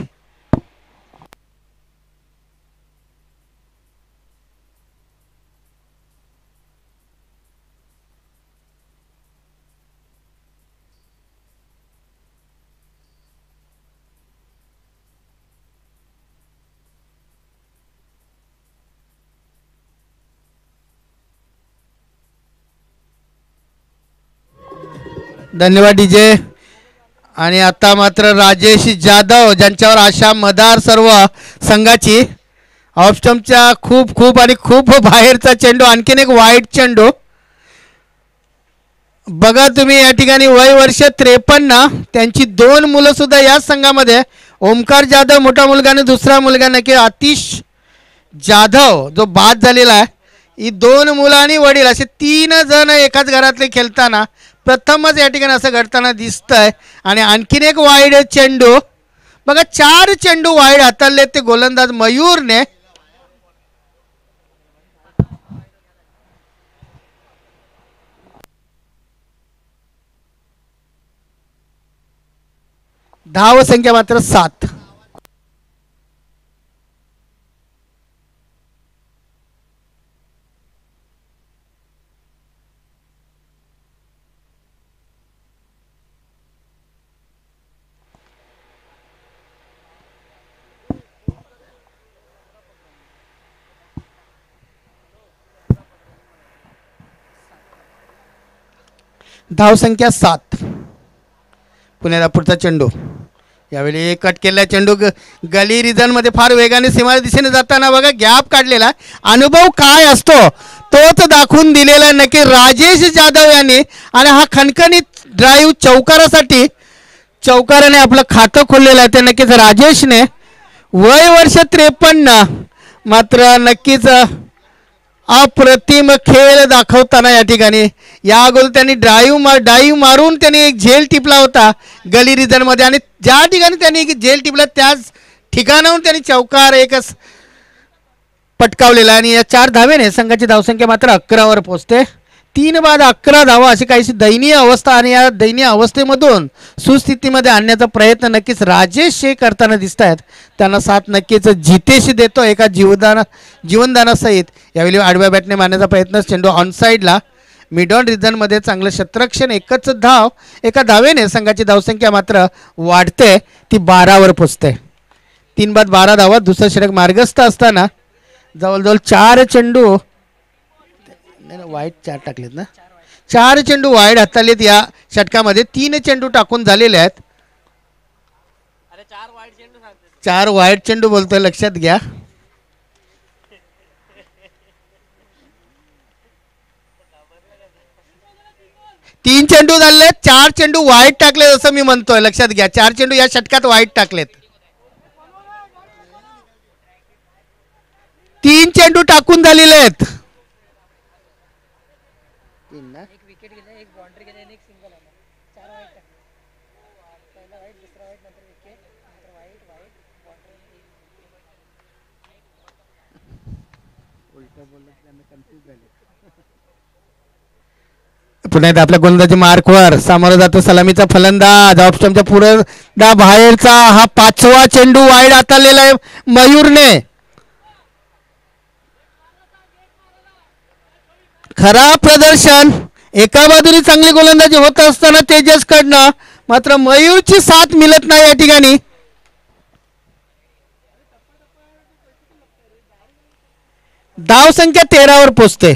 धन्यवाद डीजे. आणि आता मात्र राजेश जाधव, ज्यांच्यावर आशा मदार सर्व संघाची, ऑफस्टंपच्या खूप खूप आणि खूप बाहेरचा चेंडू, आणखीन एक वाईट चेंडू. बघा तुम्ही या ठिकाणी वय वर्ष 53, त्यांची 2 मुलं सुद्धा याच संघामध्ये. ओमकार जाधव मोठा मुलगा आणि दुसरा मुलगा नक्की आतिश जाधव जो बाद झालेला आहे. ही 2 मुलं आणि वडील असे 3 जण एकाच घरातले खेळताना प्रथमच या ठिकाणी असं घडताना दिसतंय. आणि आणखीन एक वाईड चेंडू. बघा 4 चेंडू वाईड हाताळले ते गोलंदाज मयूरने. धाव संख्या मात्र 7. धाव संख्या 7. पुण्याला पुढचा चेंडू. यावेळी कट केलेला चेंडू गली रिझनमध्ये फार वेगाने सीमा दिशेने जाताना बघा गॅप काढलेला. अनुभव काय असतो तोच दाखवून दिलेला नक्की राजेश जाधव यांनी. आणि हा खणखणीत ड्राईव्ह चौकारासाठी चौकाराने आपलं खातं खोललेलं आहे ते नक्कीच राजेशने. वय वर्ष 53, मात्र नक्कीच अप्रतिम खेळ दाखवताना या ठिकाणी या अगोदर त्यांनी डाईव्ह मारून त्यांनी एक झेल टिपला होता गली रिजनमध्ये आणि ज्या ठिकाणी त्यांनी एक झेल टिपला त्याच ठिकाणाहून त्यांनी चौकार एकच पटकावलेला आणि या 4 धावेने संघाची धावसंख्या मात्र 11वर पोहोचते. 3 बाद 11 धावा अशी काहीशी दयनीय अवस्था आणि या दयनीय अवस्थेमधून सुस्थितीमध्ये आणण्याचा प्रयत्न नक्कीच राजेश शेख करताना दिसत आहेत. त्यांना साथ नक्कीच जितेश देतो एका जीवनदानासहित. यावेळी आडव्या बॅटने मारण्याचा प्रयत्न चेंडू ऑनसाईडला मिड ऑन रिजनमध्ये चांगलं क्षेत्ररक्षण एकच धाव एका धावेने संघाची धावसंख्या मात्र वाढते ती 12वर पोचते. 3 बाद 12 धावा दुसरं षटक मार्गस्थ असताना जवळजवळ 4 चेंडू वाईट 4 टाकलेत ना 4 चेंडू वाईड हाताळलेत या षटकामध्ये. 3 चेंडू टाकून झालेले आहेत. 4 वाईड चेंडू बोलतोय लक्षात घ्या. तीन चेंडू झाले 4 चेंडू वाईट टाकले असं मी म्हणतोय लक्षात घ्या. 4 चेंडू या षटकात वाईट टाकलेत. 3 चेंडू टाकून झालेले आहेत. पुन्हा एकदा आपल्या गोलंदाजी मार्कवर सामोरं जातो सलामीचा फलंदाज ऑप्शनच्या पुढे बाहेरचा हा 5वा चेंडू वाईड हाताळलेला आहे मयूरने. खराब प्रदर्शन एका बाजूने चांगली गोलंदाजी होत असताना तेजस कडनं मात्र मयूरची साथ मिळत नाही या ठिकाणी. धावसंख्या 13वर पोचते.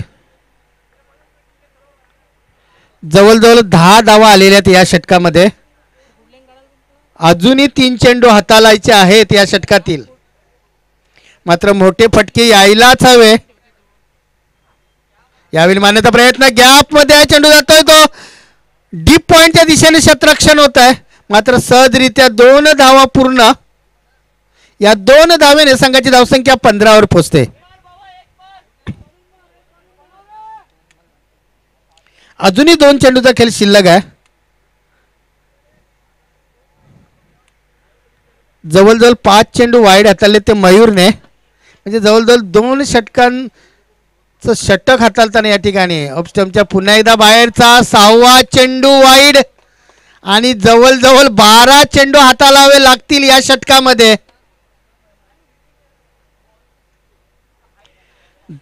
जवळजवळ 10 धावा आलेल्या आहेत या षटकामध्ये. अजूनही 3 चेंडू हाताळायचे आहेत या षटकातील. मात्र मोठे फटके यायलाच हवे. यावेळी मारण्याचा प्रयत्न गॅपमध्ये चेंडू जातोय तो डीप पॉइंटच्या दिशेने क्षेत्ररक्षण होत आहे. मात्र सहजरित्या 2 धावा पूर्ण. या 2 धावेने संघाची धावसंख्या 15वर पोहोचते. अजूनही 2 चेंडूचा खेळ शिल्लक आहे. जवळजवळ 5 चेंडू वाईड हाताळले ते मयूरने. म्हणजे जवळजवळ 2 षटकांचं षटक हाताळताना या ठिकाणी ऑफस्टंपच्या पुन्हा एकदा बाहेरचा 6वा चेंडू वाईड आणि जवळजवळ 12 चेंडू हाताळावे लागतील या षटकामध्ये.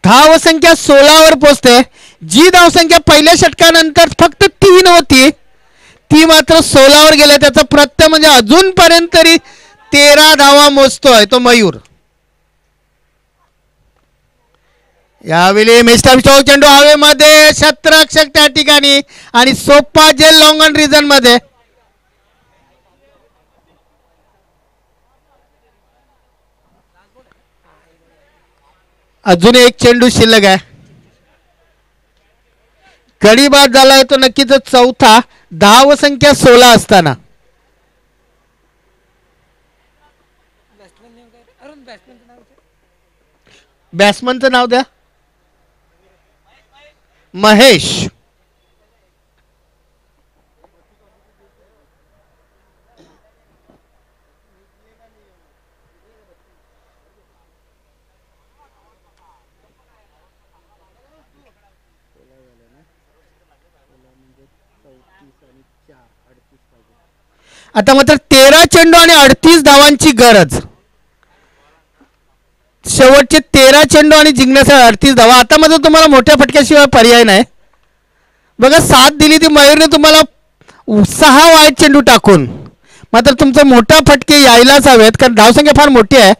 धावसंख्या 16वर पोहोचते. जी धावसंख्या पहिल्या षटकानंतर फक्त 3 होती ती मात्र 16वर गेल्या. त्याचा प्रत्यय म्हणजे अजूनपर्यंत तरी 13 धावा मोजतोय तो मयूर. यावेळी मिस्टर स्टोक चेंडू हवेमध्ये क्षेत्ररक्षक त्या ठिकाणी आणि सोपा जेल लॉंग ऑन रिजन मध्ये. अजून एक चेंडू शिल्लक आहे. गडी बाद झाला आहे तो नक्कीच 4था. धावसंख्या 16 असताना बॅट्समनचं नाव द्या. महेश. आता मात्र 13 चेंडू आणि 38 धावांची गरज. शेवटचे 13 चेंडू आणि जिंकण्यासाठी 38 धावा. आता मात्र तुम्हाला मोठ्या फटक्याशिवाय पर्याय नाही. बघा साथ दिली ती मयूरने तुम्हाला 6 वाईट चेंडू टाकून. मात्र तुमचा मोठा फटके यायलाच हवेत कारण धावसंख्या फार मोठी आहे.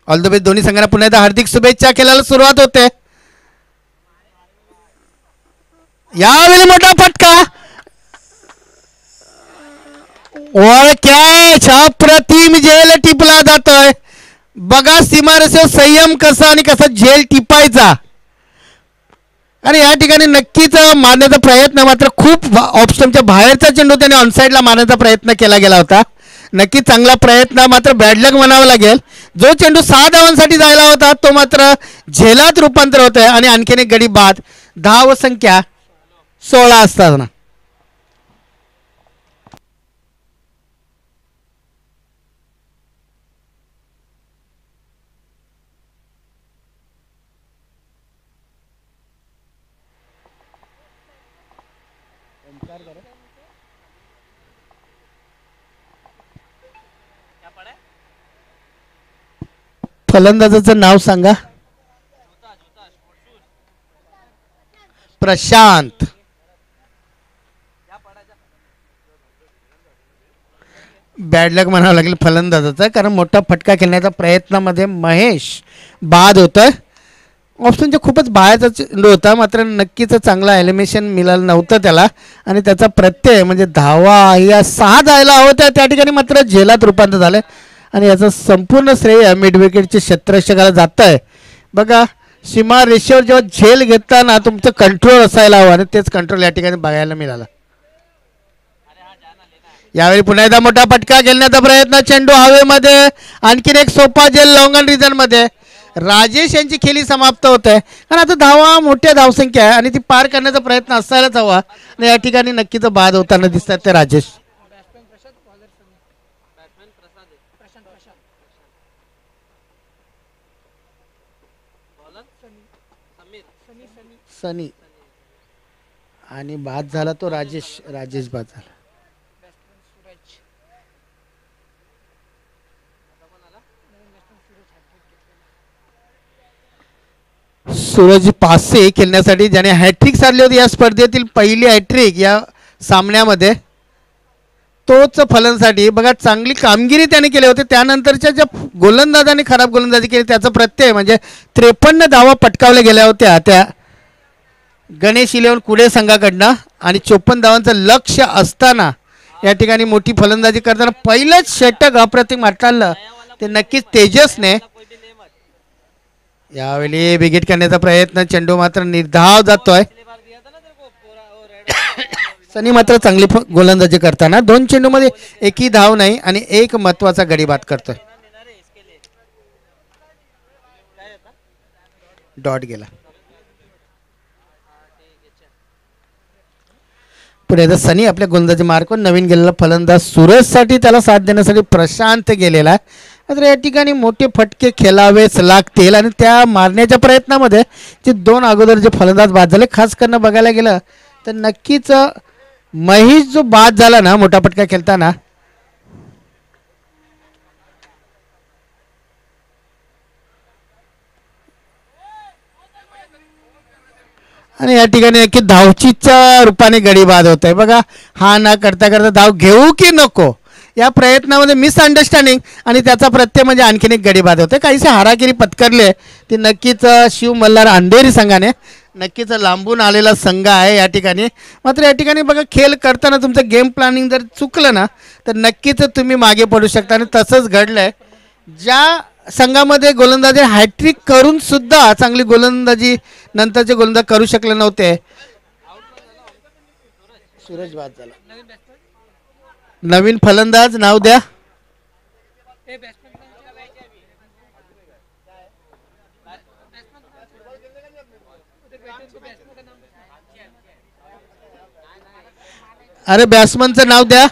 ऑल द बेस्ट दोन्ही संघांना पुन्हा एकदा हार्दिक शुभेच्छा. खेळायला सुरुवात होते. यावेळी मोठा फटका कॅच अप्रतिम झेल टिपला जातोय. बघा सीमारेषेवर संयम कसा आणि कसा झेल टिपायचा. आणि या ठिकाणी नक्कीच मारण्याचा प्रयत्न मात्र खूप ऑप्शनच्या बाहेरचा चेंडू त्याने ऑनसाईडला मारण्याचा प्रयत्न केला गेला होता. नक्की चांगला प्रयत्न, मात्र बॅडलक म्हणावं लागेल. जो चेंडू 6 धावांसाठी जायला होता तो मात्र झेलात रूपांतर होत आहे आणि आणखीन एक गडी बाद. धाव संख्या 16 असताना फलंदाजाचं नाव सांगा. प्रशांत. बॅडलक म्हणावं लागेल फलंदाजाचा, कारण मोठा फटका खेळण्याच्या प्रयत्नामध्ये महेश बाद होतोय. ऑप्शनच्या खूपच बाहेरचा चेंडू होता, मात्र नक्कीच चांगला एलिमिनेशन मिळालं नव्हतं त्याला आणि त्याचा प्रत्यय म्हणजे धावा या 6 जायला हवं त्या ठिकाणी मात्र झेलात रूपांतर झालं आणि याचं संपूर्ण श्रेय मिड विकेटच्या क्षेत्ररक्षकाला जात आहे. बघा, सीमा रेषेवर जेव्हा झेल घेताना तुमचं कंट्रोल असायला हवं आणि तेच कंट्रोल या ठिकाणी बघायला मिळाला. यावेळी पुन्हा एकदा मोठा फटका खेळण्याचा प्रयत्न, चेंडू हवेमध्ये, आणखीन एक सोपा झेल लॉंगन रिजन मध्ये. राजेश यांची खेळी समाप्त होत आहे, कारण आता धावा मोठ्या धावसंख्या आहे आणि ती पार करण्याचा प्रयत्न असायलाच हवा आणि या ठिकाणी नक्कीच बाद होताना दिसतात ते राजेश. सनी आणि बाद झाला तो राजेश बाद झाला. सूरज पासे खेळण्यासाठी, ज्याने हॅट्रिक साधली होती या स्पर्धेतील पहिली हॅट्रिक या सामन्यामध्ये, तोच फलंदाजासाठी. बघा, चांगली कामगिरी त्याने केली होती. त्यानंतरच्या ज्या गोलंदाजाने खराब गोलंदाजी केली त्याचा प्रत्यय म्हणजे 53 धावा पटकावल्या गेल्या होत्या त्या गणेश 11 कुडे संघाकडनं आणि 54 धावांचं लक्ष असताना या ठिकाणी मोठी फलंदाजी करताना पहिलंच षटक अप्रतिम मारलं ते नक्कीच तेजसने. यावेळी विकेट करण्याचा प्रयत्न, चेंडू मात्र निर्धाव जातोय. सनी मात्र चांगली गोलंदाजी करताना 2 चेंडूमध्ये एकही धाव नाही आणि एक महत्वाचा गडी बाद करतोय. डॉट गेला. पुढे सनी आपल्या गोलंदाजी मार्कवर नवीन गेलेला फलंदाज सूरजसाठी त्याला साथ देण्यासाठी प्रशांत गेलेला आहे. मात्र या ठिकाणी मोठे फटके खेळावेच लागतील आणि त्या मारण्याच्या प्रयत्नामध्ये जे 2 अगोदर जे फलंदाज बाद झाले, खास करून बघायला गेलं तर नक्कीच महेश जो बाद झाला ना मोठा फटका खेळताना, आणि या ठिकाणी नक्की धावचीच्या रूपाने गडी बाद होत आहे. बघा, हा ना करता करता धाव घेऊ की नको या प्रयत्नामध्ये मिसअंडरस्टँडिंग आणि त्याचा प्रत्यय म्हणजे आणखीन एक गडी बाद होते. काहीसे हारागिरी पत्करले ती नक्कीच शिव मल्हार अंधेरी संघाने. नक्कीच लांबून आलेला संघ आहे या ठिकाणी. मात्र या ठिकाणी बघा, खेळ करताना तुमचं गेम प्लॅनिंग जर चुकलं ना तर नक्कीच तुम्ही मागे पडू शकता आणि तसंच घडलंय. ज्या संघामध्ये गोलंदाजी हॅट्रिक करून सुद्धा चांगली गोलंदाजी नंतरचे गोलंदाज करू शकले नव्हते, सूरज बाद झाला. नवीन फलंदाज नाव द्या. अरे बॅट्समनचं नाव द्या.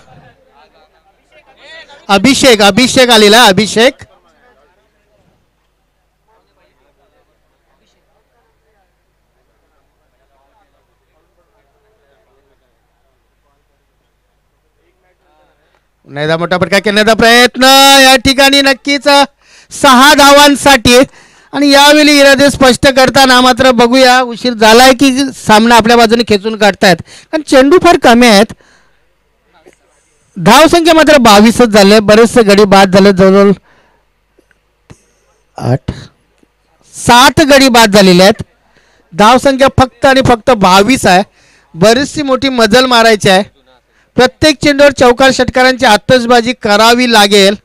अभिषेक आलेला. अभिषेक नाही मोठा फटका करण्याचा प्रयत्न या ठिकाणी नक्कीच 6 धावांसाठी आणि यावेळी इरादे स्पष्ट करताना मात्र बघूया उशीर झालाय की सामना आपल्या बाजूने खेचून काढतायत, कारण चेंडू फार कमी आहेत. धावसंख्या मात्र 22च झाले. बरेचसे गडी बाद झाले, जवळजवळ 7 गडी बाद झालेले आहेत. धावसंख्या फक्त आणि फक्त 22 आहे. बरीचशी मोठी मजल मारायची आहे. प्रत्येक चेंडूवर चौकार षटकारांची आतषबाजी करावी लागेल.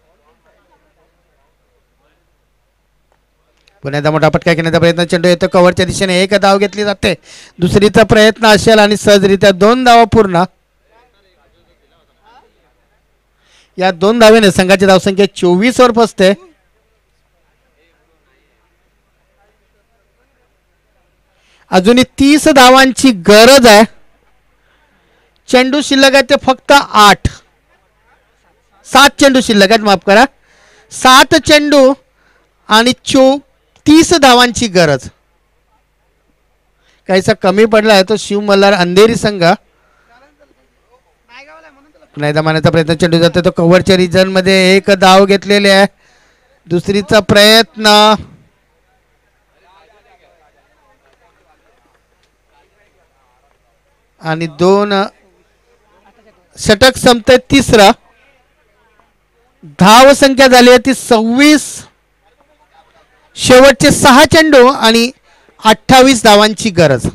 पुण्याचा मोठा फटका घेण्याचा प्रयत्न, चेंडू येतो कव्हरच्या दिशेने. एक धाव घेतली जाते. दुसरीचा प्रयत्न असेल आणि सहजरित्या 2 धावा पूर्ण. या 2 धावेने संघाची धावसंख्या 24 वर पोहोचते. अजूनही 30 धावांची गरज आहे. चेंडू शिल्लक आहे ते फक्त 8. 7 चेंडू शिल्लक आहेत, माफ करा. 7 चेंडू आणि 30 धावांची गरज. काहीसा कमी पडला आहे तो शिव मल्हार अंधेरी संघ. नाही मारण्याचा प्रयत्न, चेंडू जातो तो कव्हरच्या रिजन मध्ये. 1 धाव घेतलेले आहे. दुसरीचा प्रयत्न आणि 2 षटक संपते. तिसरा धाव संख्या झाली आहे ती 26. शेवटचे 6 चेंडू आणि 28 धावांची गरज.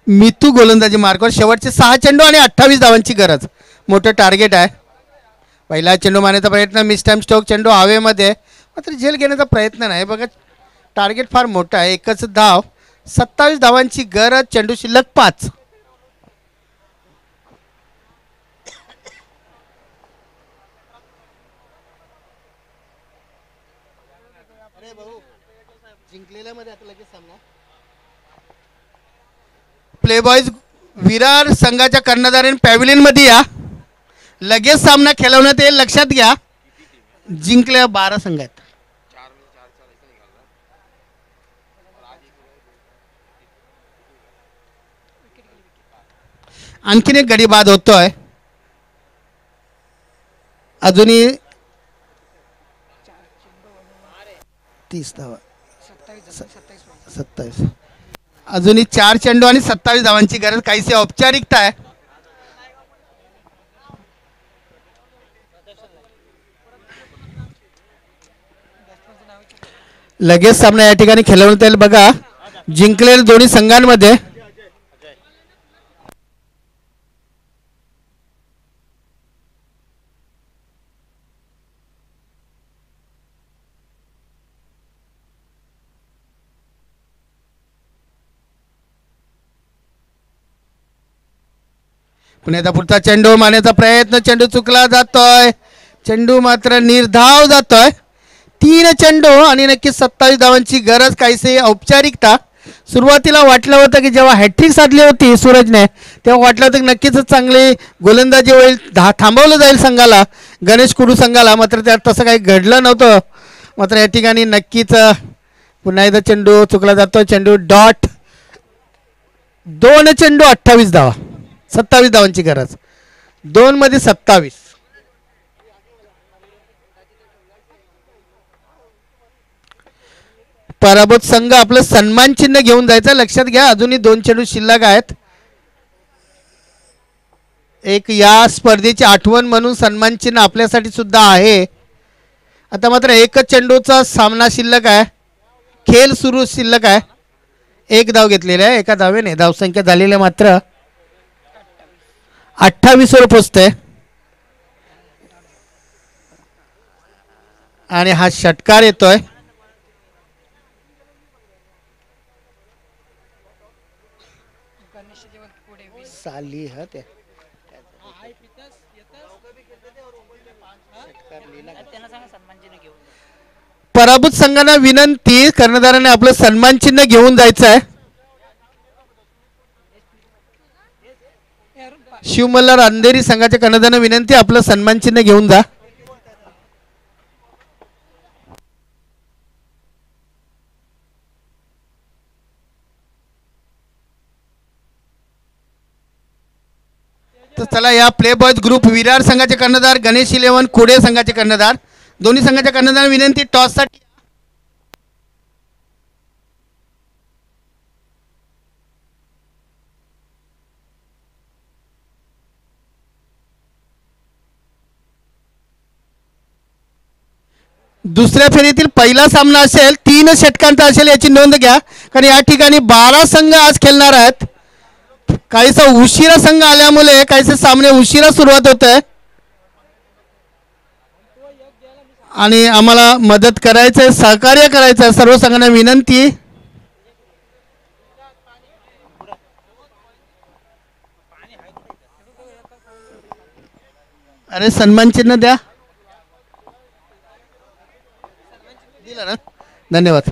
मितू गोलंदाजी मार्कवर. शेवटचे 6 चेंडू आणि 28 धावांची गरज. मोठं टार्गेट आहे. पहिला चेंडू मारण्याचा प्रयत्न, मिस टाइम स्ट्रोक. चेंडू हवेमध्ये, मात्र झेल घेण्याचा प्रयत्न नाही. बघा टार्गेट फार मोठं आहे. 1च धाव, 27 धावांची गरज. चेंडू शिल्लक 5. जिंकलेल्या मध्ये आता लगेच सामना. प्ले बॉयज विरार संघाच्या कर्णधारांनी पॅव्हिलियन मध्ये या. लगेच सामना खेळवण्यात येईल, लक्षात घ्या. जिंकल्या 12 संघ आहेत. आणखीन एक गडी बाद होतोय. अजूनही 30 धावा, 27. अजूनही 4 चेंडू आणि 27 धावांची गरज. काहीशी औपचारिकता आहे. लगेच सामना या ठिकाणी खेळवण्यात येईल. बघा जिंकलेल्या दोन्ही संघांमध्ये पुण्याचा पुढचा चेंडू मारण्याचा प्रयत्न. चेंडू चुकला जातोय. चेंडू मात्र निर्धाव जातोय. 3 चेंडू आणि नक्कीच 27 धावांची गरज. काहीसे औपचारिकता. सुरुवातीला वाटलं होतं की जेव्हा हॅट्रिक साधली होती सूरजने, तेव्हा वाटलं होतं की नक्कीच चांगली गोलंदाजी होईल, थांबवलं जाईल संघाला, गणेश कुडू संघाला. मात्र त्यात तसं काही घडलं नव्हतं. मात्र या ठिकाणी नक्कीच पुन्हा एकदा चेंडू चुकला जातो. चेंडू डॉट. 2 चेंडू 28 धावा, 27 धावांची गरज. 2 मध्ये 27. पराभूत संघ आपलं सन्मान चिन्ह घेऊन जायचं, लक्षात घ्या. अजूनही 2 चेंडू शिल्लक आहेत. एक या स्पर्धेची आठवण म्हणून सन्मान चिन्ह आपल्यासाठी सुद्धा आहे. आता मात्र 1 चेंडूचा सामना शिल्लक आहे. खेळ सुरू शिल्लक आहे. 1 धाव घेतलेली आहे. 1 धावेने धावसंख्या झालेली मात्र 28 वर पोचते. आणि हा षटकार येतोय. साली ते पराभूत संघांना विनंती, कर्णधाराने आपलं सन्मान चिन्ह घेऊन जायचं आहे. शिवमल्हार अंधेरी संघाच्या कर्णधारांना विनंती, आपलं सन्मान चिन्ह घेऊन जा. तर तर चला या प्ले बॉयज ग्रुप विरार संघाचे कर्णधार, गणेश 11 कुडे संघाचे कर्णधार, दोन्ही संघाच्या कर्णधार विनंती टॉससाठी. दुसऱ्या फेरीतील पहिला सामना असेल, 3 षटकांचा असेल याची नोंद घ्या, कारण या ठिकाणी 12 संघ आज खेळणार आहेत. काहीसा उशिरा संघ आल्यामुळे काहीसे सामने उशिरा सुरुवात होत आहे आणि आम्हाला मदत करायचं, सहकार्य करायचं सर्व संघांना विनंती. अरे सन्मान चिन्ह द्या. दिलं ना, धन्यवाद.